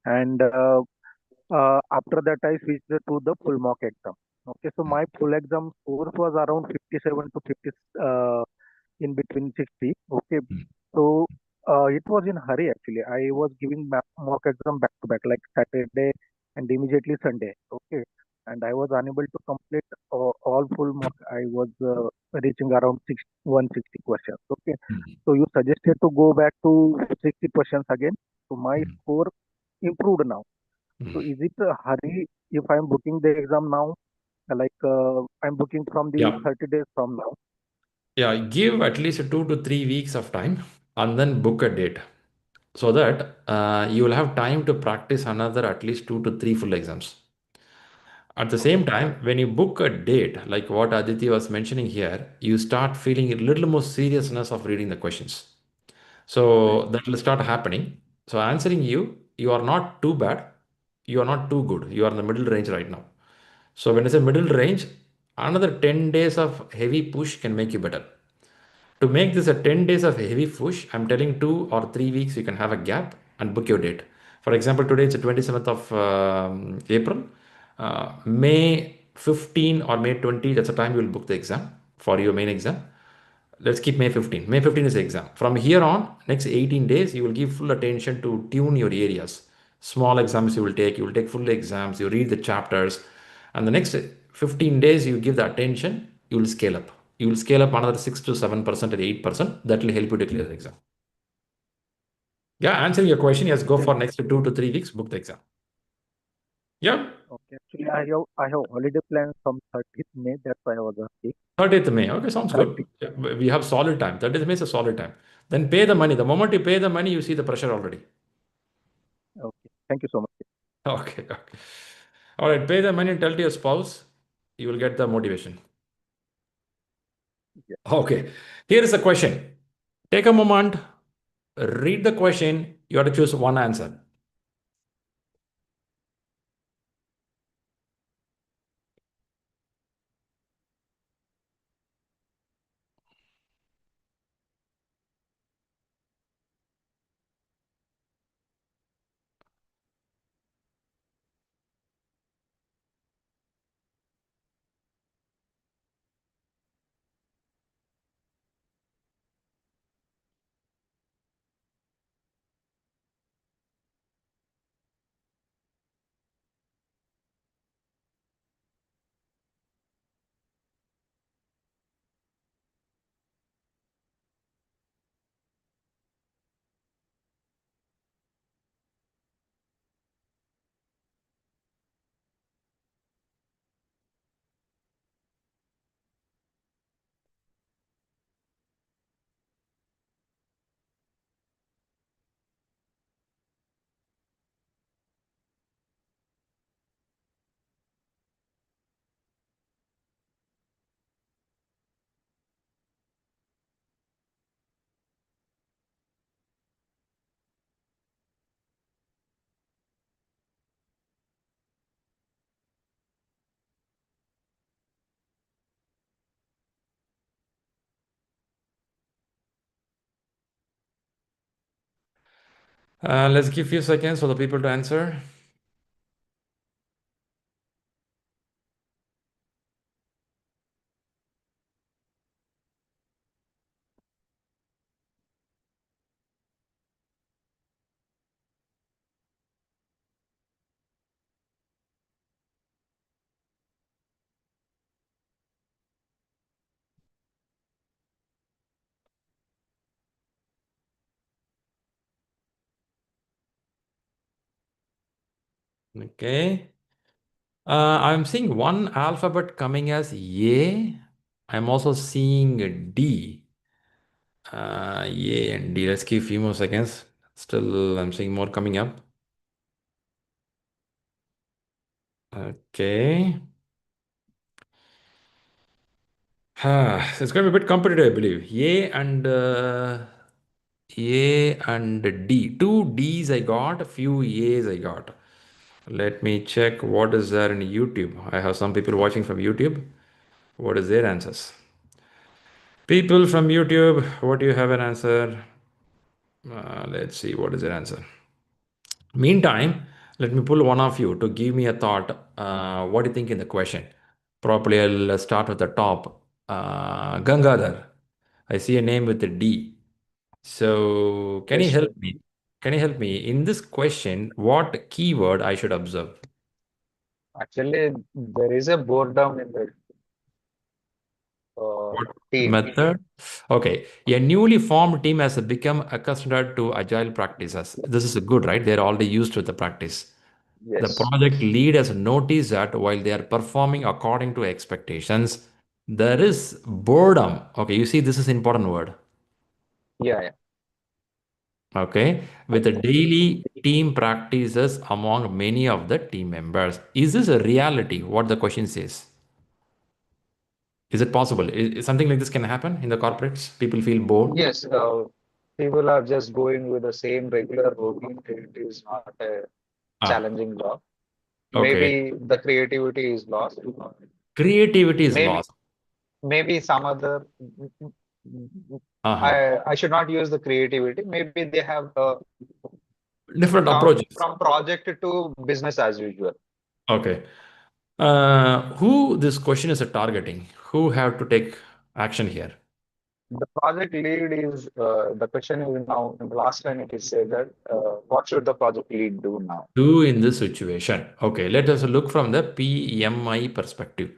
and after that I switched to the full mock exam. Okay. So my full exam score was around 57 to 50 in between 60. Okay. So it was in hurry actually. I was giving mock exam back to back, like Saturday and immediately Sunday. Okay. And I was unable to complete all full mock. I was reaching around 160 questions. Okay. So you suggested to go back to 60 questions again. So my score improved now. So is it a hurry if I'm booking the exam now? Like I'm booking from the 30 days from now. Yeah, give at least 2 to 3 weeks of time. and then book a date so that you will have time to practice another at least 2 to 3 full exams. At the same time, when you book a date, like what Aditi was mentioning here, you start feeling a little more seriousness of reading the questions. So that will start happening. So answering you, you are not too bad. You are not too good. You are in the middle range right now. So when it's a middle range, another 10 days of heavy push can make you better. To make this a 10 days of heavy push, I'm telling 2 or 3 weeks, you can have a gap and book your date. For example, today it's the 27th of April. May 15 or May 20, that's the time you will book the exam for your main exam. Let's keep May 15. May 15 is the exam. From here on, next 18 days, you will give full attention to tune your areas. Small exams you will take full exams, you read the chapters, and the next 15 days you give the attention, you will scale up. You will scale up another 6 to 7% or 8%. That will help you to clear the exam. Yeah, answering your question, yes, go for next 2 to 3 weeks, book the exam. Yeah. Okay. Actually, I have holiday plans from 30th May. That's why I was asking. 30th May. Okay, sounds good. 30. Yeah, we have solid time. 30th May is a solid time. Then pay the money. The moment you pay the money, you see the pressure already. Okay. Thank you so much. Okay, okay. All right, pay the money and tell to your spouse, you will get the motivation. Yeah. Okay, here is the question. Take a moment, read the question. You have to choose one answer. Let's give few seconds for the people to answer. Okay. I'm seeing one alphabet coming as A. I'm also seeing D. A and D. Let's give a few more seconds. Still, I'm seeing more coming up. Okay. It's going to be a bit competitive, I believe. A and D. Two D's I got, a few A's I got. Let me check what is there in YouTube. I have some people watching from YouTube. What is their answers? People from YouTube, what do you have an answer? Let's see, what is their answer? Meantime, let me pull one of you to give me a thought. What do you think in the question? Probably I'll start with the top. Gangadhar. I see a name with a D. So can you Yes, help me? Can you help me in this question? What keyword I should observe? actually, there is a boredom in the What team. method? Okay, a newly formed team has become accustomed to agile practices. This is good, right? They're already used to the practice. The Yes. project lead has noticed that while they are performing according to expectations, there is boredom. Okay, you see, this is important word. Yeah, yeah. Okay, with the daily team practices among many of the team members. Is this a reality? What the question says? Is it possible? Is something like this can happen in the corporates? People feel bored. Yes, people are just going with the same regular routine. It is not a Ah, challenging job. okay. Maybe the creativity is lost. Creativity is Maybe lost. maybe some other. Uh-huh. I should not use the creativity. Maybe they have Different come approaches. from project to business as usual. Okay. Who this question is targeting? Who have to take action here? The project lead is the question is now. In the last line, it is said that what should the project lead do now? Do in this situation. Okay, let us look from the PMI perspective.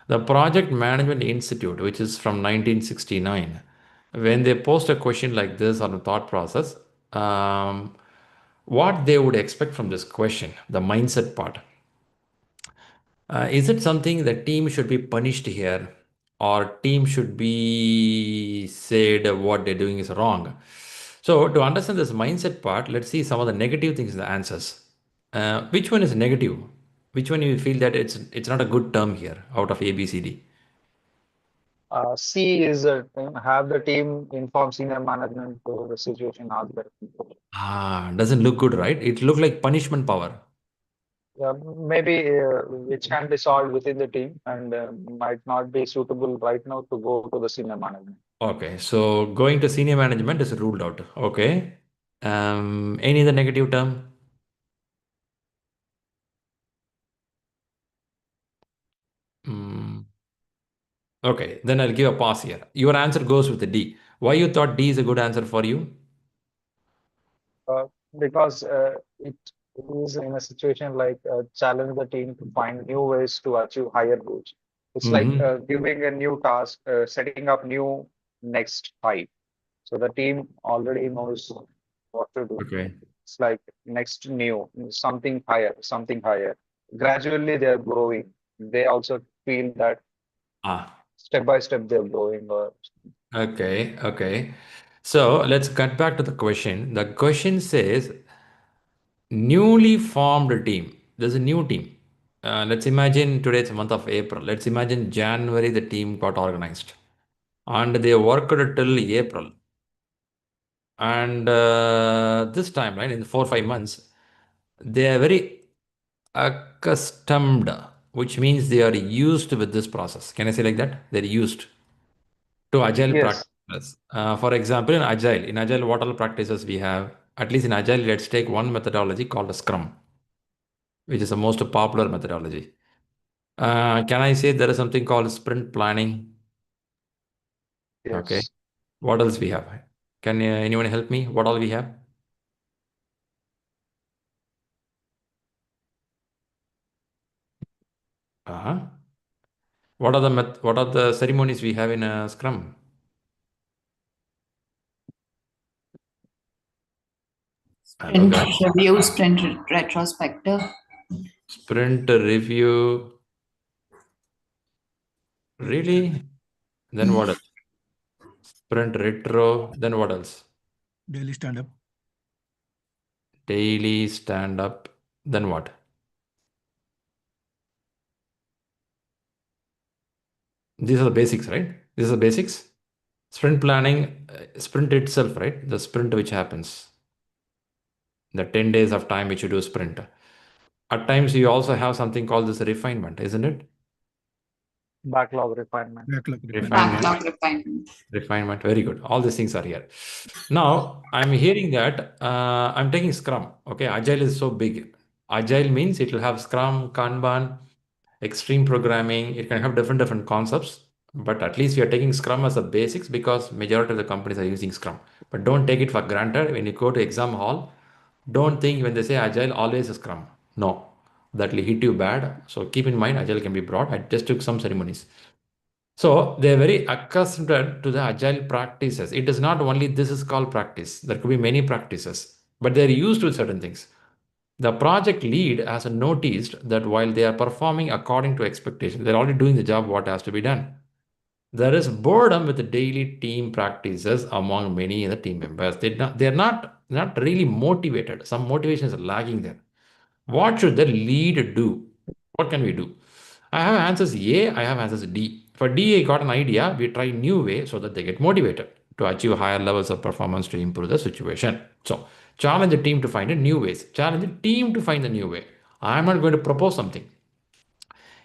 The Project Management Institute, which is from 1969, when they post a question like this on a thought process, what they would expect from this question, the mindset part. Is it something the team should be punished here, or team should be said what they're doing is wrong? So to understand this mindset part, let's see some of the negative things in the answers. Which one is negative? Which one you feel that it's not a good term here out of A, B, C, D? C is have the team inform senior management to the situation as well. Doesn't look good, right? It look like punishment power. Maybe which can be solved within the team and might not be suitable right now to go to the senior management. Okay, so going to senior management is ruled out. Okay. Any other negative term? Mm, okay, then I'll give a pause here. Your answer goes with the D. Why you thought D is a good answer for you? Because it is in a situation like challenge the team to find new ways to achieve higher goals. It's like Mm-hmm. giving a new task, setting up new next height. So the team already knows what to do. Okay. It's like next new, something higher, something higher. Gradually they're growing. They also feel that Ah, step by step they're growing. Or okay, okay. So let's cut back to the question. The question says newly formed team. There's a new team. Let's imagine today it's the month of April. Let's imagine January the team got organized and they worked till April. And this time, right, in the 4 or 5 months, they are very accustomed, which means they are used with this process. Can I say like that? They're used to agile yes, practices. For example, in agile, what all practices we have? At least in agile, let's take one methodology called a Scrum, which is the most popular methodology. Can I say there is something called sprint planning? Okay. yes. What else we have? Can anyone help me? What all we have? Uh-huh. What are the ceremonies we have in a Scrum? Hello, Sprint guys. review, sprint retrospective. Sprint review. Really? Then what else? Sprint retro. Then what else? Daily stand up. Daily stand up. Then what? These are the basics, right? These are the basics. Sprint planning, sprint itself, right? The sprint which happens, the 10 days of time which you do sprint. At times, you also have something called this refinement, isn't it? Backlog refinement. Backlog refinement. Refinement. Backlog refinement. Refinement. Very good. All these things are here. Now, I'm hearing that I'm taking Scrum. Okay, Agile is so big. Agile means it will have Scrum, Kanban, extreme programming. It can have different concepts. But at least we are taking Scrum as the basics because majority of the companies are using Scrum. But don't take it for granted. When you go to exam hall, don't think when they say Agile, always a Scrum. No, that will hit you bad. So keep in mind, Agile can be broad. I just took some ceremonies. So they're very accustomed to the agile practices. It is not only this is called practice. There could be many practices, but they're used to certain things. The project lead has noticed that while they are performing according to expectations, they're already doing the job what has to be done. There is boredom with the daily team practices among many of the team members. They're not not really motivated. Some motivation is lagging there. What should the lead do? What can we do? I have answers A, I have answers D. For D, I got an idea. We try new way so that they get motivated to achieve higher levels of performance to improve the situation. So challenge the team to find a new ways. Challenge the team to find a new way. I'm not going to propose something.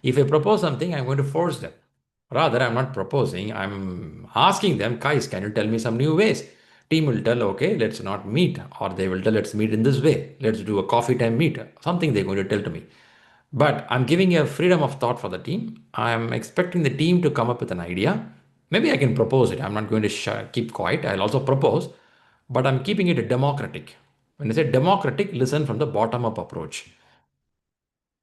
If I propose something, I'm going to force them. Rather, I'm not proposing, I'm asking them, guys, can you tell me some new ways? Team will tell, okay, let's not meet, or they will tell, let's meet in this way. Let's do a coffee time meet. Something they're going to tell to me. But I'm giving a freedom of thought for the team. I'm expecting the team to come up with an idea. Maybe I can propose it. I'm not going to keep quiet. I'll also propose, but I'm keeping it democratic. When I say democratic, listen from the bottom up approach.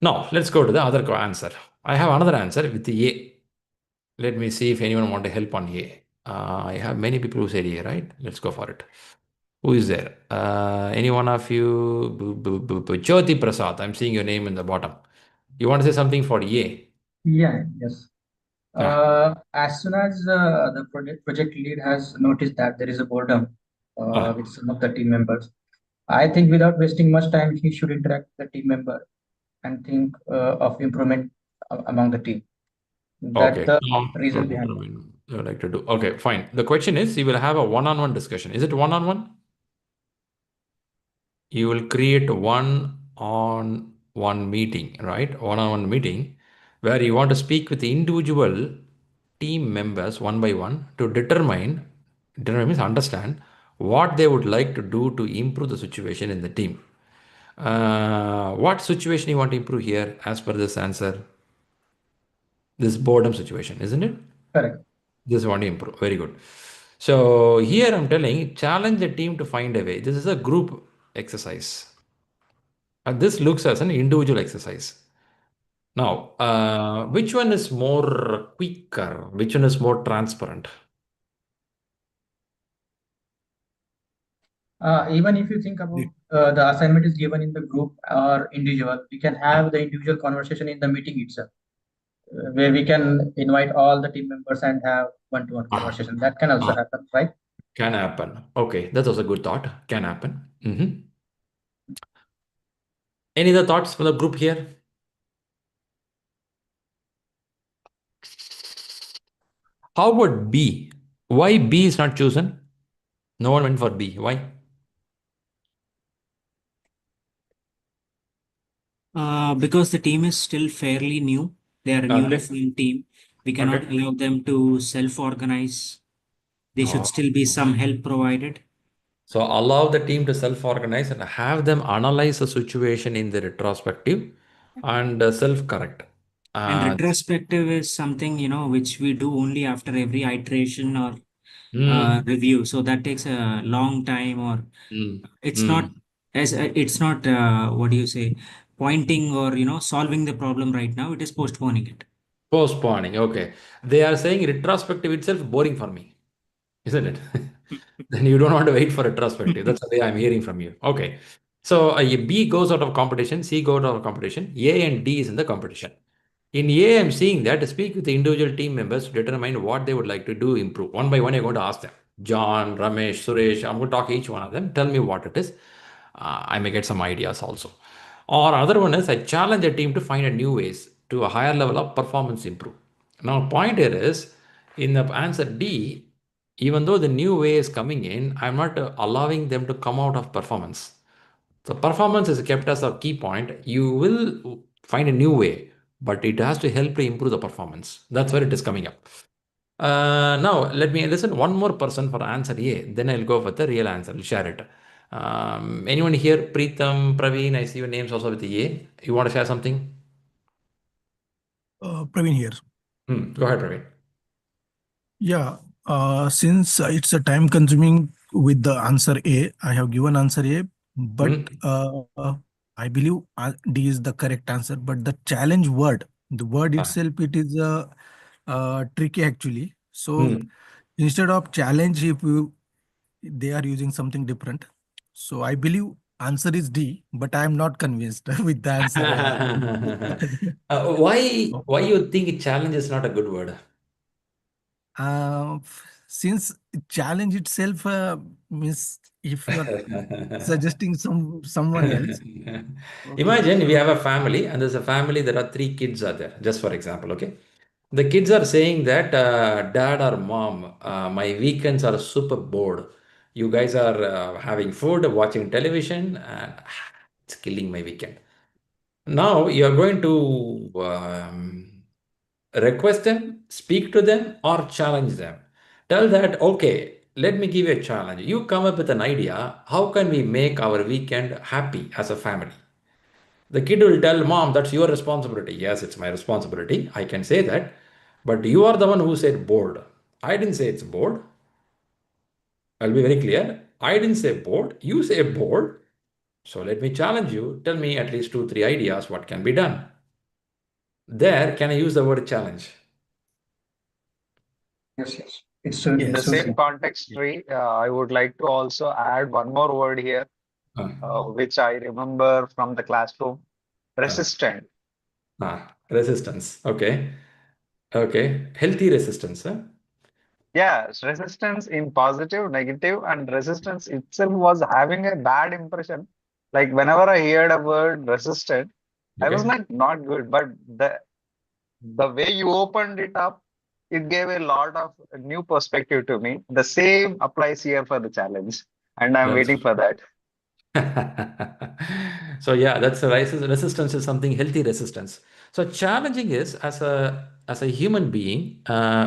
Now, let's go to the other answer. I have another answer with the A. Let me see if anyone want to help on A. I have many people who said A, right? Let's go for it. Who is there? Any one of you? Jyoti Prasad. I'm seeing your name in the bottom. You want to say something for A? Yes. Yeah. As soon as the project lead has noticed that there is a boredom with some of the team members, I think without wasting much time, he should interact with the team member and think of improvement among the team. That's Okay. the No, reason not behind it. determine. You would like to do. Okay, fine. The question is, you will have a one-on-one discussion. Is it one-on-one? You will create one-on-one meeting, right? One-on-one meeting where you want to speak with the individual team members one by one to determine means understand what they would like to do to improve the situation in the team. What situation you want to improve here as per this answer? This boredom situation, isn't it? Correct. This one to improve. Very good. So here I'm telling, challenge the team to find a way. This is a group exercise. And this looks as an individual exercise. Now, which one is more quicker? Which one is more transparent? Even if you think about the assignment is given in the group or individual, we can have the individual conversation in the meeting itself, where we can invite all the team members and have one-to-one conversation. That can also happen, right? Can happen. Okay, that was a good thought. Can happen. Any other thoughts for the group here? How about B? Why B is not chosen? No one went for B. Why? Because the team is still fairly new. They are a newly Okay. formed team. We cannot Okay. allow them to self-organize. There should still be some help provided. So allow the team to self-organize and have them analyze the situation in the retrospective and self-correct. And retrospective is something, which we do only after every iteration or review. So that takes a long time, or it's not what do you say, pointing or, solving the problem right now. It is postponing it. Postponing. Okay. They are saying retrospective itself boring for me, isn't it? Then you don't want to wait for retrospective. That's the way I'm hearing from you. Okay. So B goes out of competition, C goes out of competition, A and D is in the competition. In A, I'm seeing that speak with the individual team members to determine what they would like to do, improve. One by one, you're going to ask them. John, Ramesh, Suresh, I'm going to talk each one of them. Tell me what it is. I may get some ideas also. Or another one is I challenge the team to find a new ways to a higher level of performance improve. Now, point here is in the answer D, even though the new way is coming in, I'm not allowing them to come out of performance. So performance is kept as a key point. You will find a new way, but it has to help to improve the performance. That's where it is coming up. Now, let me listen one more person for answer A. Then I'll go for the real answer. I'll share it. Anyone here? Preetham, Praveen, I see your names also with the A. You want to share something? Praveen here. Go ahead, Praveen. Yeah, since it's a time consuming with the answer A, I have given answer A, but I believe D is the correct answer. But the challenge word, the word itself, it is tricky actually. So instead of challenge, if they are using something different. So I believe answer is D, but I am not convinced with the answer. Why you think challenge is not a good word? since challenge itself means if you are suggesting someone else. Okay. Imagine we have a family and there's a family, there are three kids are there, just for example, okay? The kids are saying that, dad or mom, my weekends are super bored. You guys are having food, watching television, and it's killing my weekend. Now you are going to request them, speak to them, or challenge them. Tell that, okay, let me give you a challenge. You come up with an idea. How can we make our weekend happy as a family? The kid will tell, Mom, that's your responsibility. Yes, it's my responsibility. I can say that. But you are the one who said bored. I didn't say it's bored. I'll be very clear. I didn't say bored. You say bored. So let me challenge you. Tell me at least 2, 3 ideas what can be done. There, can I use the word challenge? Yes, yes. It's In the so same simple. context, Sri, I would like to also add one more word here, which I remember from the classroom, resistant. Resistance. Okay. Okay. Healthy resistance. Huh? Yes, resistance in positive, negative, and resistance itself was having a bad impression. Like whenever I heard a word resistant, I was Okay. like, not good. But the way you opened it up, it gave a lot of new perspective to me. The same applies here for the challenge, and I'm That's waiting for that. so yeah, that's a resistance is something healthy resistance. So challenging is as a human being,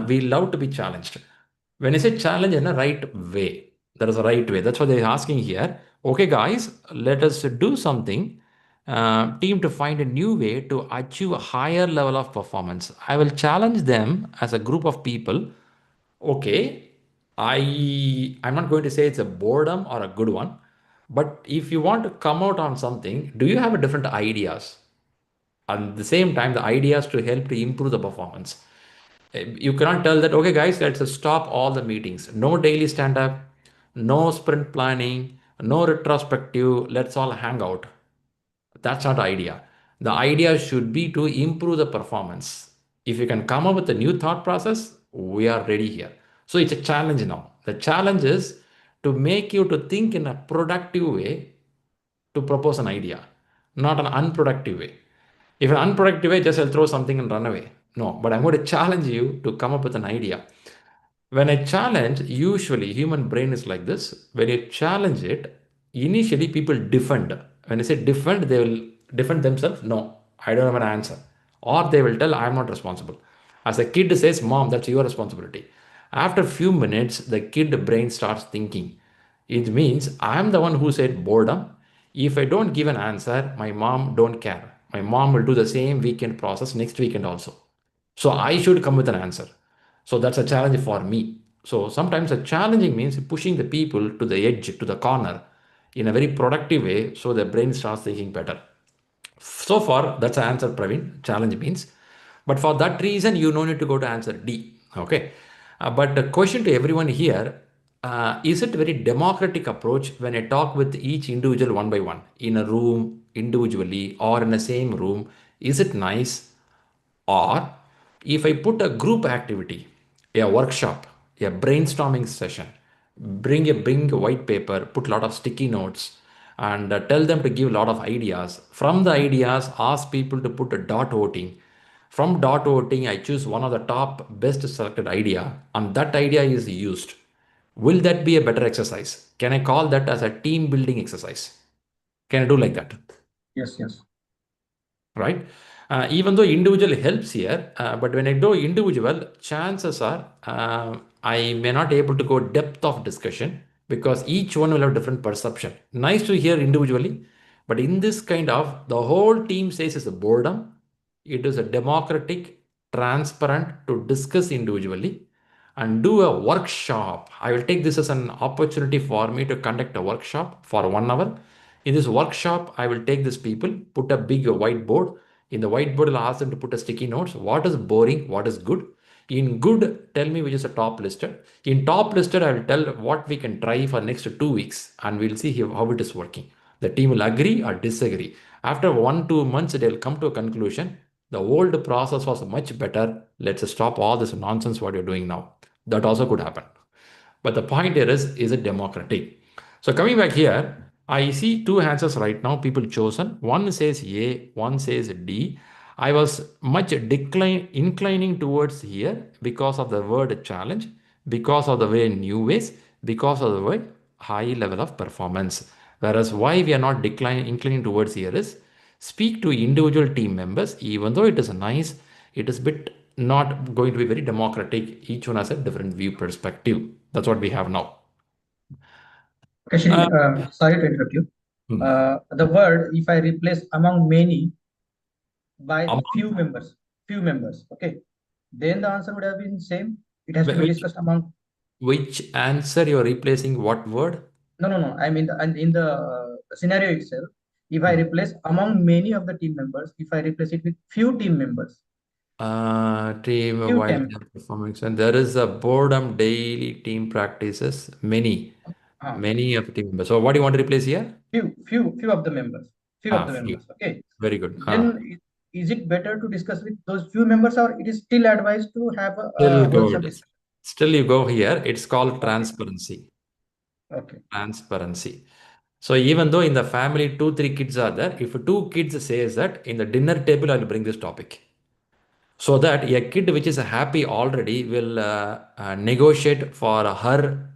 we love to be challenged. When I say challenge in a right way, there is a right way. That's what they're asking here. Okay, guys, let us do something. Team to find a new way to achieve a higher level of performance. I will challenge them as a group of people. Okay, I'm not going to say it's a boredom or a good one, but if you want to come out on something, do you have a different ideas? At the same time, the ideas to help to improve the performance. You cannot tell that, okay, guys, let's stop all the meetings. No daily stand up, no sprint planning, no retrospective. Let's all hang out. That's not the idea. The idea should be to improve the performance. If you can come up with a new thought process, we are ready here. So it's a challenge now. The challenge is to make you to think in a productive way to propose an idea, not an unproductive way. If an unproductive way, just I'll throw something and run away. No, but I'm going to challenge you to come up with an idea. When I challenge, usually human brain is like this. When you challenge it, initially people defend. When I say defend, they will defend themselves. No, I don't have an answer. Or they will tell, I'm not responsible. As a kid says, Mom, that's your responsibility. After a few minutes, the kid brain starts thinking. It means I'm the one who said boredom. If I don't give an answer, my mom don't care. My mom will do the same weekend process next weekend also. So I should come with an answer. So that's a challenge for me. So sometimes a challenging means pushing the people to the edge, to the corner in a very productive way so the brain starts thinking better. So far, that's the answer, Praveen. Challenge means. But for that reason, you no need to go to answer D. Okay. But the question to everyone here, is it a very democratic approach when I talk with each individual one by one in a room individually or in the same room? Is it nice? Or if I put a group activity, a workshop, a brainstorming session, bring a white paper, put a lot of sticky notes, and tell them to give a lot of ideas. From the ideas, ask people to put a dot voting. From dot voting, I choose one of the top best selected idea, and that idea is used. Will that be a better exercise? Can I call that as a team building exercise? Can I do like that? Yes, yes. Right? Even though individual helps here, but when I do individual, chances are I may not able to go depth of discussion because each one will have different perception. Nice to hear individually, but in this kind of the whole team says it's a boredom. It is a democratic, transparent to discuss individually and do a workshop. I will take this as an opportunity for me to conduct a workshop for 1 hour. In this workshop, I will take these people, put a big whiteboard. In the whiteboard, I'll ask them to put a sticky notes. What is boring? What is good? In good, tell me which is a top listed. In top listed, I will tell what we can try for next 2 weeks and we'll see how it is working. The team will agree or disagree. After 1, 2 months, they'll come to a conclusion. The old process was much better. Let's stop all this nonsense what you're doing now. That also could happen. But the point here is it democratic? So coming back here, I see two answers right now, people chosen. One says A, one says D. I was much inclining towards here because of the word challenge, because of the way new ways, because of the word high level of performance. Whereas why we are not inclining towards here is speak to individual team members, even though it is nice, it is bit not going to be very democratic. Each one has a different view perspective. That's what we have now. Okay, Shri, sorry to interrupt you. The word, if I replace among many by few members, okay, then the answer would have been same. It has to be discussed among. Which answer you're replacing what word? No. I mean, in the scenario itself, if I replace among many of the team members, if I replace it with few team members. While performance, and there is a boredom daily team practices, many of the team members. So what do you want to replace here? Few of the members. Okay. Very good. Then is it better to discuss with those few members, or it is still advised to have a wholesome discussion? Still you go here. It's called transparency. Okay. Transparency. So even though in the family 2-3 kids are there, if 2 kids says that in the dinner table I'll bring this topic, so that a kid which is happy already will negotiate for her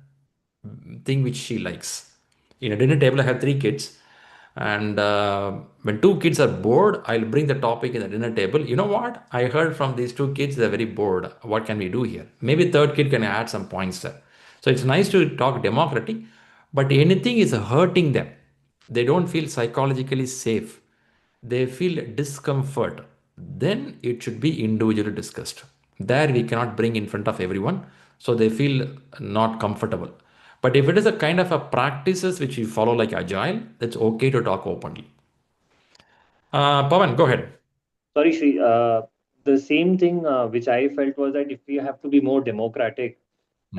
thing which she likes. In a dinner table I have 3 kids, and when 2 kids are bored, I'll bring the topic in the dinner table. You know what? I heard from these 2 kids they're very bored. What can we do here? Maybe third kid can add some points there. So it's nice to talk democratic, but anything is hurting them. They don't feel psychologically safe. They feel discomfort. Then it should be individually discussed. There we cannot bring in front of everyone, so they feel not comfortable. But if it is a kind of a practices which we follow like Agile, it's okay to talk openly. Pawan, go ahead. Sorry, Shri. The same thing which I felt was that if we have to be more democratic,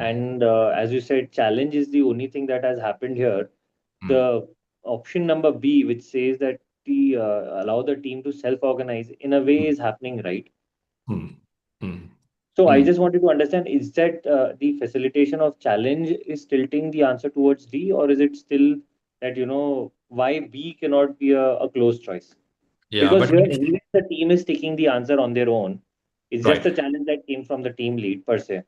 and as you said, challenge is the only thing that has happened here. The option number B, which says that the allow the team to self-organize, in a way is happening, right? So I just wanted to understand, is that the facilitation of challenge is tilting the answer towards D, or is it still that, why B cannot be a close choice? Yeah, Because but here anyway the team is taking the answer on their own. It's Right. just a challenge that came from the team lead per se.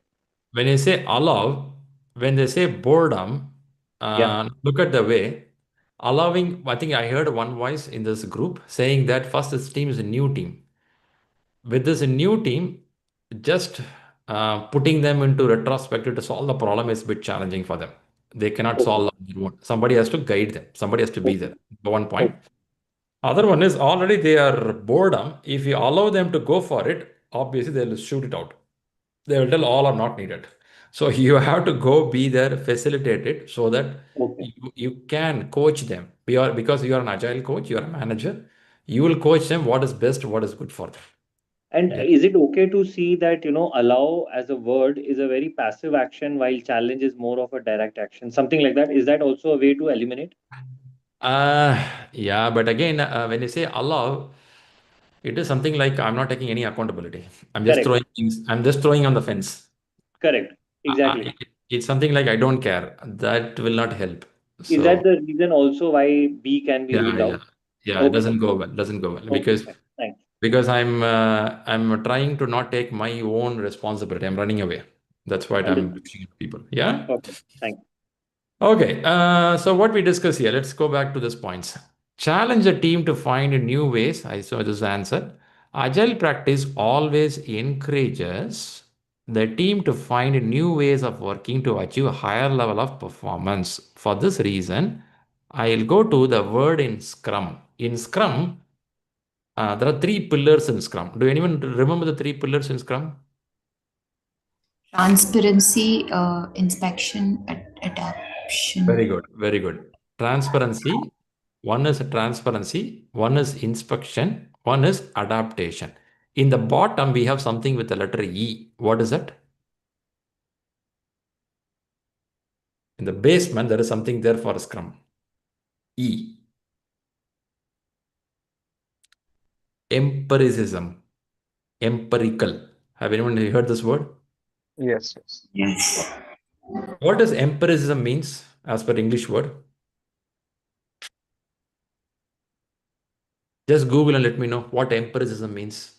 when you say allow, when they say boredom, look at the way allowing. I think I heard one voice in this group saying that first this team is a new team. With this new team, just putting them into retrospective to solve the problem is a bit challenging for them. They cannot solve on their own. Somebody has to guide them. Somebody has to be there. One point. Other one is already they are boredom. If you allow them to go for it, obviously they'll shoot it out. They will tell all are not needed. So you have to go be there, facilitate it so that you can coach them. Because you are an agile coach, you are a manager, you will coach them what is best, what is good for them. And is it okay to see that, allow as a word is a very passive action while challenge is more of a direct action, something like that? Is that also a way to eliminate? Yeah, but again, when you say allow, it is something like I'm not taking any accountability. I'm just Correct. throwing things. I'm just throwing on the fence. Correct. Exactly. It's something like I don't care. That will not help. Is that the reason also why B can be ruled out? Yeah, Okay. it doesn't go well. Doesn't go well Okay, thanks. because I'm trying to not take my own responsibility. I'm running away. That's why I'm pushing at people. Yeah. Okay, thanks. Okay. So what we discuss here, let's go back to this points. Challenge the team to find new ways. I saw this answer. Agile practice always encourages the team to find new ways of working to achieve a higher level of performance. For this reason, I'll go to the word in Scrum. In Scrum, there are 3 pillars in Scrum. Do anyone remember the 3 pillars in Scrum? Transparency, inspection, adaptation. Very good. Very good. Transparency. One is transparency, one is inspection, one is adaptation. In the bottom, we have something with the letter E. What is it? In the basement, there is something there for Scrum. E. Empiricism. Empirical. Have anyone heard this word? Yes. Yes. What does empiricism means as per English word? Just Google and let me know what empiricism means.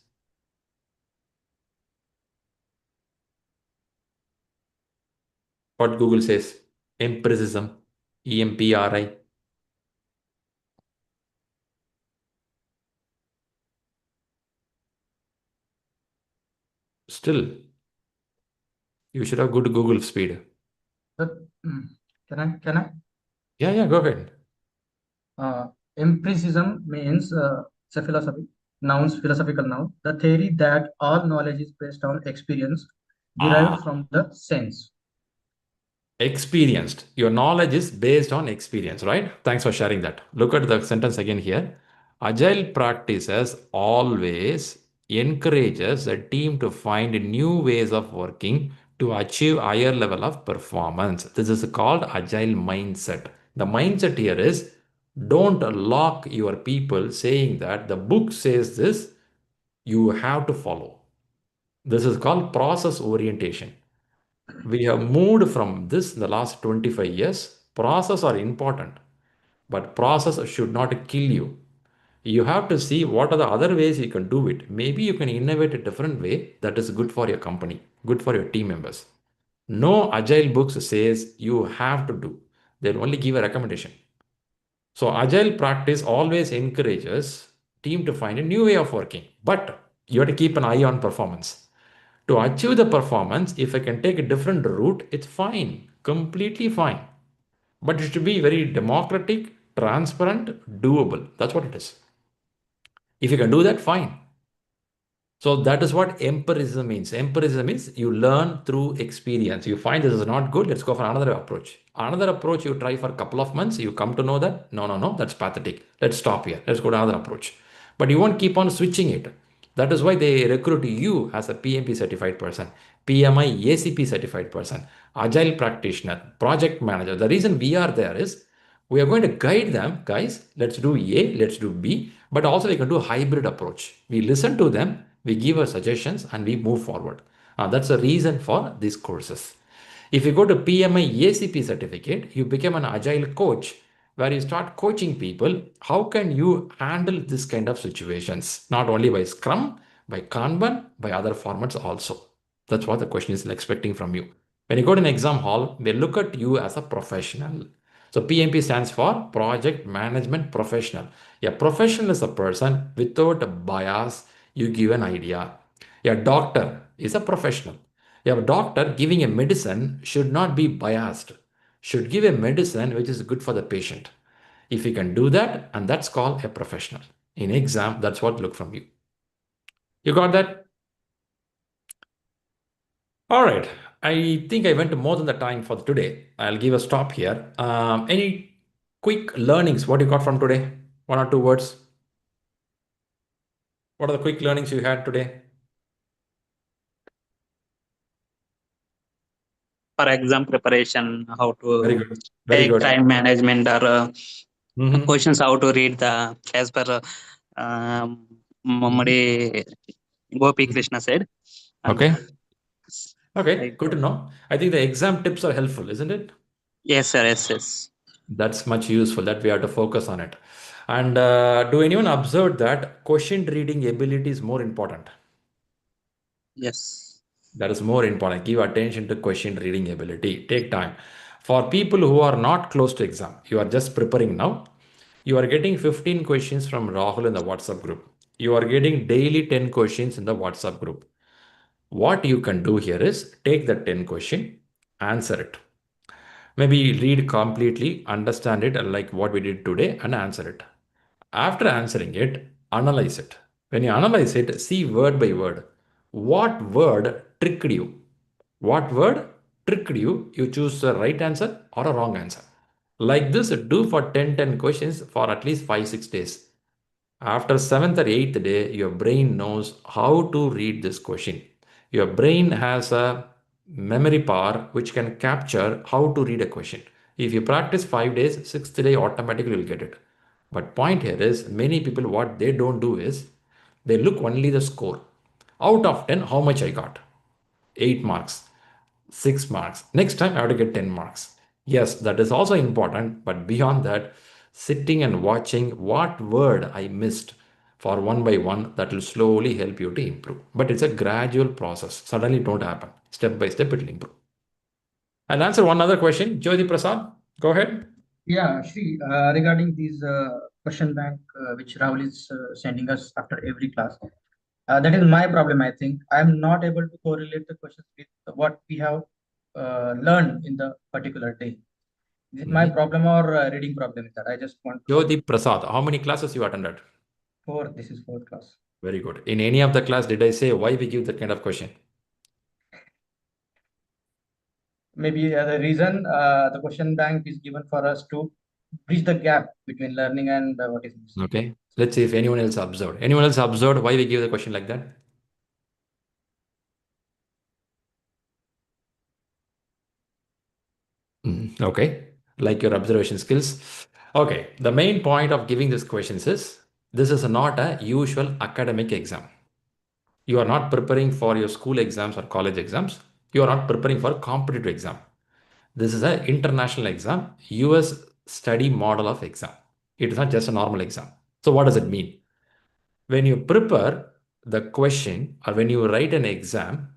What Google says. Empiricism. EMPRI. Still, you should have good Google speed. Can I? Yeah, go ahead. Empiricism means it's a philosophical noun. The theory that all knowledge is based on experience derived from the sense. Experienced. Your knowledge is based on experience, right? Thanks for sharing that. Look at the sentence again here. Agile practices always encourages a team to find new ways of working to achieve higher level of performance. This is called agile mindset. The mindset here is don't lock your people saying that the book says this, you have to follow. This is called process orientation. We have moved from this in the last 25 years. Process are important, but process should not kill you. You have to see what are the other ways you can do it. Maybe you can innovate a different way that is good for your company, good for your team members. No agile books says you have to do. They'll only give a recommendation. So agile practice always encourages team to find a new way of working, but you have to keep an eye on performance. To achieve the performance, if I can take a different route, it's fine, completely fine. But it should be very democratic, transparent, doable. That's what it is. If you can do that, fine. So that is what empiricism means. Empiricism means you learn through experience. You find this is not good, let's go for another approach. Another approach you try for a couple of months, you come to know that, no, that's pathetic. Let's stop here. Let's go to another approach. But you won't keep on switching it. That is why they recruit you as a PMP certified person, PMI ACP certified person, agile practitioner, project manager. The reason we are there is we are going to guide them, guys, let's do A, let's do B, but also we can do a hybrid approach. We listen to them, we give our suggestions, and we move forward. That's the reason for these courses. If you go to PMI ACP certificate, you become an agile coach where you start coaching people. How can you handle this kind of situations? Not only by Scrum, by Kanban, by other formats also. That's what the question is expecting from you. When you go to an exam hall, they look at you as a professional. So PMP stands for Project Management Professional. A professional is a person without a bias. You give an idea. A doctor is a professional. A doctor giving a medicine should not be biased. Should give a medicine which is good for the patient. If you can do that, and that's called a professional. In exam, that's what look from you. You got that? All right. I think I went more than the time for today. I'll give a stop here. Any quick learnings? What you got from today? 1 or 2 words. What are the quick learnings you had today? For exam preparation, how Very to good. Very take good. time management or Mhm. questions, how to read the as per Mummadi Gopi Krishna said. And Okay. Okay. like, Good to know. I think the exam tips are helpful, isn't it? yes, sir, yes. That's much useful that we have to focus on it. And do anyone observe that question reading ability is more important? Yes. That is more important. Give attention to question reading ability. Take time. For people who are not close to exam, you are just preparing now. You are getting 15 questions from Rahul in the WhatsApp group. You are getting daily 10 questions in the WhatsApp group. What you can do here is take the 10 question, answer it. Maybe read completely, understand it like what we did today and answer it. After answering it, analyze it. When you analyze it, see word by word. What word tricked you? What word tricked you? You choose the right answer or a wrong answer. Like this, do for 10 questions for at least 5-6 days. After 7th or 8th day, your brain knows how to read this question. Your brain has a memory power which can capture how to read a question. If you practice 5 days, 6th day automatically you'll get it. But point here is many people what they don't do is they look only the score. Out of 10, how much I got? 8 marks. 6 marks. Next time I have to get 10 marks. Yes, that is also important, but beyond that, sitting and watching what word I missed for one by one, that will slowly help you to improve. But it's a gradual process. Suddenly it won't happen. Step by step it will improve. I'll answer one other question. Jyoti Prasad, go ahead. Yeah, Shri, regarding these question bank which Rahul is sending us after every class, that is my problem. I think I am not able to correlate the questions with what we have learned in the particular day. Is it my problem or reading problem is that? I just want to Jyoti Prasad, how many classes you attended? 4. This is 4th class. Very good. In any of the class, did I say why we give that kind of question? Maybe the reason the question bank is given for us to bridge the gap between learning and what is missing. Okay. Let's see if anyone else observed. Anyone else observed why we give the question like that? Okay. Like your observation skills. Okay. The main point of giving these questions is this is not a usual academic exam. You are not preparing for your school exams or college exams. You are not preparing for a competitive exam. This is an international exam, US study model of exam. It is not just a normal exam. So what does it mean? When you prepare the question or when you write an exam,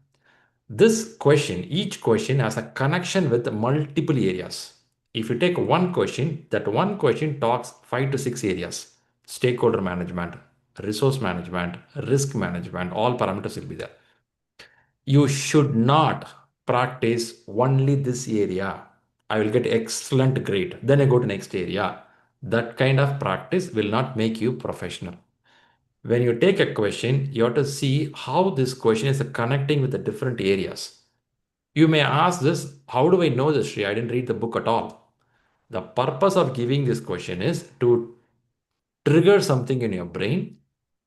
this question, each question has a connection with multiple areas. If you take one question, that one question talks 5 to 6 areas. Stakeholder management, resource management, risk management, all parameters will be there. You should not practice only this area. I will get excellent grade. Then I go to next area. That kind of practice will not make you professional. When you take a question, you have to see how this question is connecting with the different areas. You may ask this, how do I know this, Shri? I didn't read the book at all. The purpose of giving this question is to trigger something in your brain,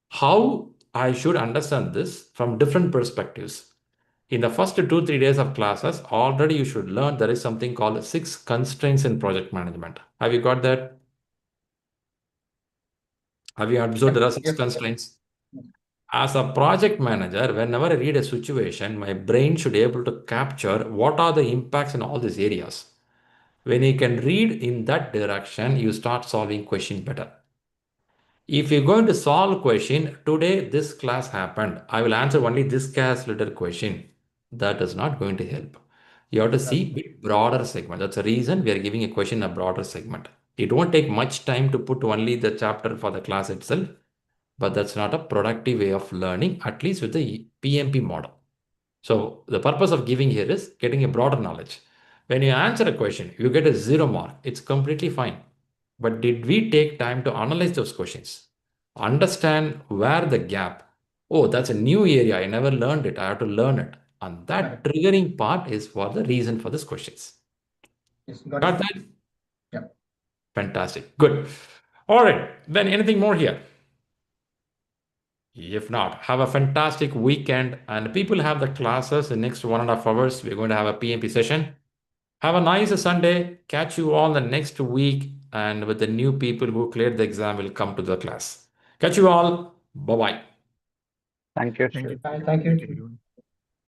how I should understand this from different perspectives. In the first 2-3 days of classes, already you should learn there is something called 6 constraints in project management. Have you got that? Have you observed there are 6 constraints? As a project manager, whenever I read a situation, my brain should be able to capture what are the impacts in all these areas. When you can read in that direction, you start solving questions better. If you're going to solve question, today this class happened, I will answer only this class little question. That is not going to help. You have to see bit broader segment. That's the reason we are giving a question a broader segment. It won't take much time to put only the chapter for the class itself, but that's not a productive way of learning, at least with the PMP model. So the purpose of giving here is getting a broader knowledge. When you answer a question, you get a 0 mark. It's completely fine. But did we take time to analyze those questions? Understand where the gap, oh, that's a new area. I never learned it. I have to learn it. And that triggering part is for the reason for these questions. Yes, got that? Yeah. Fantastic. Good. All right. Then anything more here? If not, have a fantastic weekend. And people have the classes in the next 1.5 hours. We're going to have a PMP session. Have a nice Sunday. Catch you all the next week. And with the new people who cleared the exam will come to the class. Catch you all. Bye-bye. Thank you. Thank you. Thank you. Thank you, everyone.